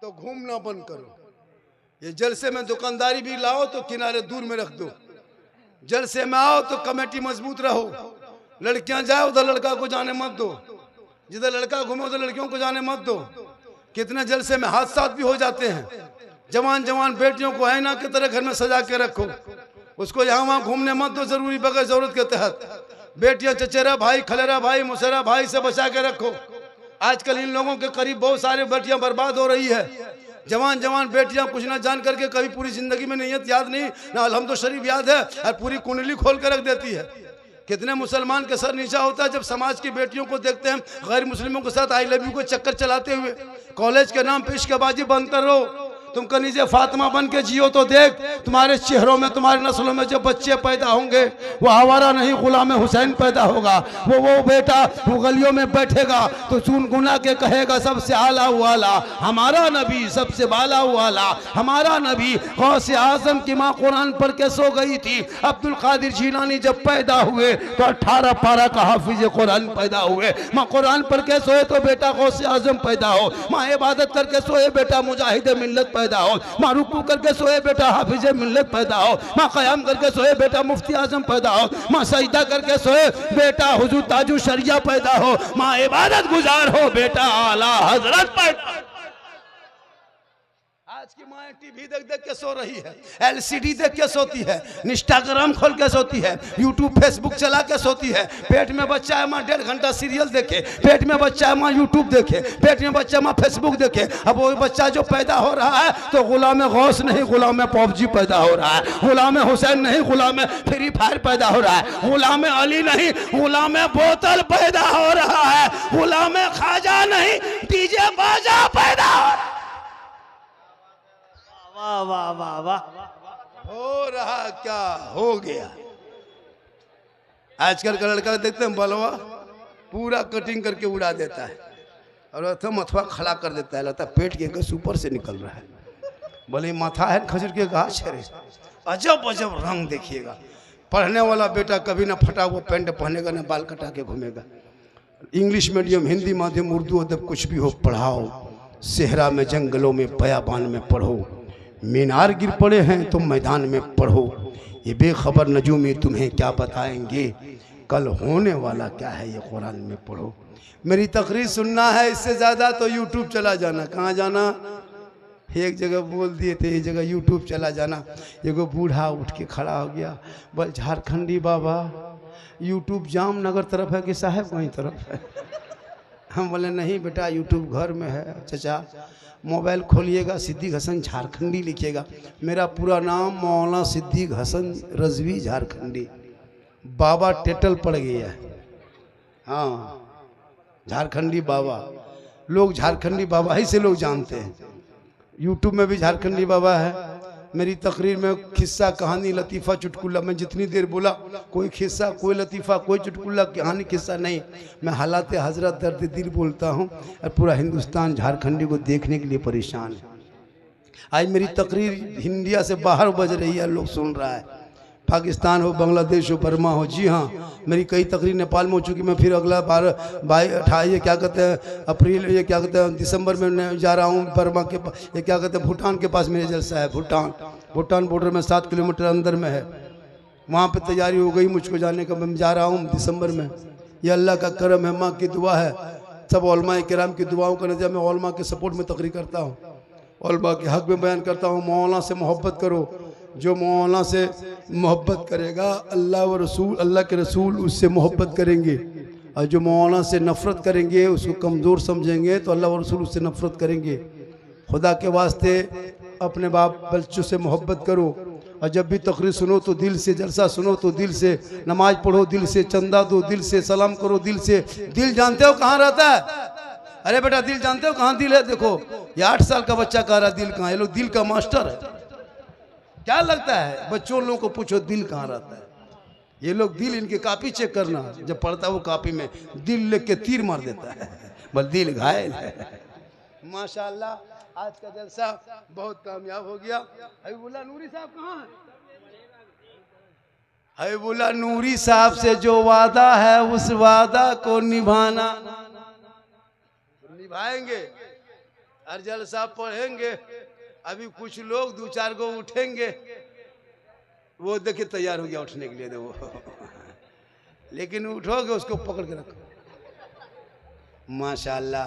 तो घूमना बंद करो। ये जलसे में दुकानदारी भी लाओ तो किनारे दूर में रख दो। जलसे में आओ तो कमेटी मजबूत रहो। लड़कियां जाए उधर लड़का को जाने मत दो, जिधर लड़का घूमे उधर लड़कियों को जाने मत दो। कितने जलसे में हादसा भी हो जाते हैं। जवान जवान बेटियों को ऐना की तरह घर में सजा के रखो, उसको यहाँ वहाँ घूमने मत दो जरूरी बगैर जरूरत के तहत। बेटियां चचेरा भाई, खलेरा भाई, मुसरा भाई से बचा के रखो। आजकल इन लोगों के करीब बहुत सारे बेटियां बर्बाद हो रही है। जवान जवान बेटियां कुछ ना जान करके कभी पूरी जिंदगी में नीयत याद नहीं ना अलहम्दुलिल्लाह शरीफ याद है, और पूरी कुंडली खोल कर रख देती है। कितने मुसलमान का सर नीचा होता है जब समाज की बेटियों को देखते हैं गैर मुस्लिमों के साथ आई लव यू को चक्कर चलाते हुए। कॉलेज के नाम पे इश्कबाजी बंद करो। तुम कनीजे फातिमा बन के जियो तो देख तुम्हारे चेहरों में, तुम्हारी नस्लों में जो बच्चे पैदा होंगे वो आवारा नहीं गुलाम हुसैन पैदा होगा। वो बेटा वो गलियों में बैठेगा तो चुनगुना के कहेगा सबसे आला वाला हमारा नबी, सबसे बाला वाला हमारा नबी। गौस आजम की माँ कुरान पढ़ के सो गई थी। अब्दुल कादिर जीलानी जब पैदा हुए तो 18 पारा का हाफिज कुरान पैदा हुए। माँ कुरान पढ़ के सोए तो बेटा गौस आजम पैदा हो। माँ इबादत करके सोए बेटा मुजाहिद मिल्लत पैदा हो। माँ रुकू करके सोए बेटा हाफिज मिल्लत पैदा हो। माँ क़याम करके सोए बेटा मुफ्ती आजम पैदा हो। माँ सजदा करके सोए बेटा हुजूर ताजू शरिया पैदा हो। माँ इबादत गुजार हो बेटा आला हजरत पैदा। आज की माँ टीवी देख देख के सो रही है, एलसीडी देख के सोती है, इंस्टाग्राम खोल के सोती है, यूट्यूब फेसबुक चला के सोती है। पेट में बच्चा है माँ 1.5 घंटा सीरियल देखे, पेट में बच्चा है माँ यूट्यूब देखे, पेट में बच्चा माँ फेसबुक देखे। अब वो बच्चा जो पैदा हो रहा है तो गुलाम गौस नहीं गुलाम पबजी पैदा हो रहा है, गुलाम हुसैन नहीं गुलाम फ्री फायर पैदा हो रहा है, गुलाम अली नहीं गुलाम बोतल पैदा हो रहा है, गुलाम खाजा नहीं डीजे बाजा पैदा हो रहा है। वाह वाह वाह वाह। हो रहा क्या हो गया। आजकल का लड़का देखते हैं बलवा पूरा कटिंग करके उड़ा देता है और अथवा अथवा खड़ा कर देता है, लगता है पेट के गस ऊपर से निकल रहा है। बोले माथा है खजूर के गाछ है। अजब अजब रंग देखिएगा। पढ़ने वाला बेटा कभी ना फटा हुआ पैंट पहनेगा ना बाल कटा के घूमेगा। इंग्लिश मीडियम, हिंदी माध्यम, उर्दू अदब कुछ भी हो पढ़ाओ। सेहरा में जंगलों में बयाबान में पढ़ो। मीनार गिर पड़े हैं तो मैदान में पढ़ो। ये बेखबर नजूमी तुम्हें क्या बताएंगे, कल होने वाला क्या है ये कुरान में पढ़ो। मेरी तकरीर सुनना है इससे ज़्यादा तो यूट्यूब चला जाना। कहाँ जाना? एक जगह बोल दिए थे, एक जगह यूट्यूब चला जाना। एगो बूढ़ा उठ के खड़ा हो गया, बोल झारखंडी बाबा यूट्यूब जामनगर तरफ है कि साहब वहीं तरफ है? हम बोले नहीं बेटा यूट्यूब घर में है। चचा मोबाइल खोलिएगा, सिद्दीक हसन झारखंडी लिखिएगा। मेरा पूरा नाम मौलाना सिद्दीक हसन रजवी झारखंडी। बाबा टेटल पड़ गया है। हाँ झारखंडी बाबा, लोग झारखंडी बाबा ही से लोग जानते हैं। यूट्यूब में भी झारखंडी बाबा है। मेरी तकरीर में किस्सा कहानी लतीफ़ा चुटकुला, मैं जितनी देर बोला कोई किस्सा कोई लतीफ़ा कोई चुटकुला कहानी किस्सा नहीं, मैं हालात हजरत दर्द दिल बोलता हूँ। और पूरा हिंदुस्तान झारखंडी को देखने के लिए परेशान है। आज मेरी तकरीर इंडिया से बाहर बज रही है, लोग सुन रहा है। पाकिस्तान हो, बांग्लादेश हो, बर्मा हो। जी हाँ, मेरी कई तकरीर नेपाल में हो चुकी। मैं फिर अगला 28 ये क्या कहते हैं अप्रैल, ये क्या कहते हैं दिसंबर में जा रहा हूँ बर्मा के पास, ये क्या कहते हैं भूटान के पास मेरे जलसा है। भूटान बॉर्डर में 7 किलोमीटर अंदर में है। वहाँ पे तैयारी हो गई मुझको जाने का। मैं जा रहा हूँ दिसंबर में। ये अल्लाह का करम है, माँ की दुआ है, सब उलमा किराम की दुआओं का नतीजा। मैं उलमा के सपोर्ट में तकरीर करता हूँ, उलमा के हक में बयान करता हूँ। मौलाना से मोहब्बत करो। जो मौलाना से मोहब्बत करेगा अल्लाह व रसूल, अल्लाह के रसूल उससे मोहब्बत करेंगे। और जो मौलाना से नफ़रत करेंगे, उसको कमज़ोर समझेंगे, तो अल्लाह व रसूल उससे नफ़रत करेंगे। खुदा के वास्ते अपने बाप बच्चों से मोहब्बत करो। और जब भी तकरीर सुनो तो दिल से, जलसा सुनो तो दिल से, नमाज पढ़ो दिल से, चंदा दो दिल से, सलाम करो दिल से। दिल जानते हो कहाँ रहता है? अरे बेटा दिल जानते हो कहाँ दिल है? देखो ये 8 साल का बच्चा कह रहा दिल कहाँ है। ये लोग दिल का मास्टर है। क्या लगता है बच्चों लोगों को पूछो दिल कहाँ रहता है? ये लोग दिल, इनके कॉपी चेक करना, जब पढ़ता है वो कॉपी में दिल लिख के तीर मार देता है, बस दिल घायल है। माशाल्लाह आज का जलसा बहुत कामयाब हो गया। हबीबुल्लाह नूरी साहब कहाँ हैं? हबीबुल्लाह नूरी साहब से जो वादा है उस वादा को निभाना, निभाएंगे। और जलसा पढ़ेंगे। अभी कुछ लोग 2-4 को उठेंगे, वो देखिए तैयार हो गया उठने के लिए वो लेकिन उठोगे उसको पकड़ के रखो। माशाल्लाह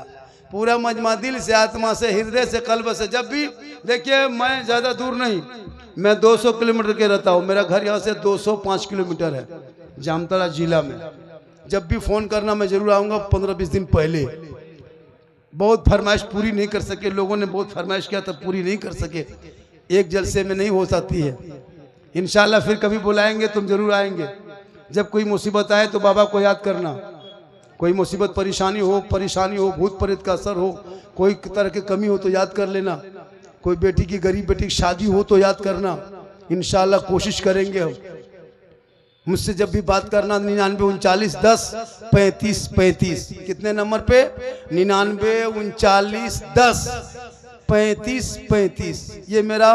पूरा मजमा दिल से, आत्मा से, हृदय से, कल्ब से। जब भी देखिए मैं ज़्यादा दूर नहीं, मैं 200 किलोमीटर के रहता हूँ। मेरा घर यहाँ से 205 किलोमीटर है, जामताड़ा जिला में। जब भी फ़ोन करना मैं ज़रूर आऊँगा 15-20 दिन पहले। बहुत फरमाइश पूरी नहीं कर सके, लोगों ने बहुत फरमाइश किया तब पूरी नहीं कर सके। एक जलसे में नहीं हो सकती है। इंशाल्लाह फिर कभी बुलाएंगे तुम जरूर आएंगे। जब कोई मुसीबत आए तो बाबा को याद करना। कोई मुसीबत परेशानी हो, भूत प्रेत का असर हो, कोई तरह की कमी हो तो याद कर लेना। कोई बेटी की, गरीब बेटी की शादी हो तो याद करना। इंशाल्लाह कोशिश करेंगे हम। मुझसे जब भी बात करना 99 39 10 35 35। कितने नंबर पे? 99 39 10 35 35। ये मेरा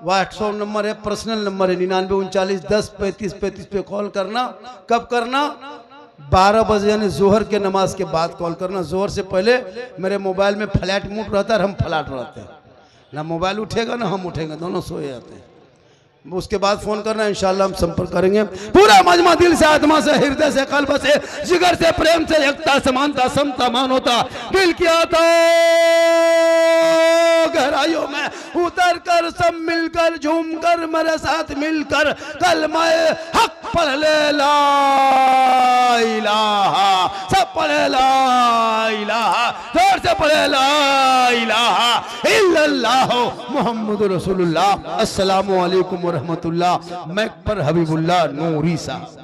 व्हाट्सएप नंबर है, पर्सनल नंबर है। 99 39 10 35 35 पे कॉल करना। कब करना? 12 बजे यानी जोहर के नमाज के बाद कॉल करना। जोहर से पहले मेरे मोबाइल में फ्लैट मोड रहता है और हम फ्लैट रहते हैं, ना मोबाइल उठेगा ना हम उठेंगे, दोनों सोए जाते हैं। उसके बाद फोन करना, इंशाल्लाह हम संपर्क करेंगे। पूरा मजमा दिल से, आत्मा से, हृदय से, कल्ब से, जिगर से, प्रेम से, एकता, समानता, समता, मानवता, दिल की आता गहराइयों में उतर कर सब मिलकर झूमकर मेरे साथ मिलकर कलमा हक पढ़ ले, ला इलाहा। सब पढ़े ला इलाहा, जोर से पढ़े ला इलाहा इल्लल्लाह मुहम्मदुर रसूलुल्लाह। अस्सलामु अलैकुम व रहमतुल्लाह। मैं पर हबीबुल्लाह नूरी साहब।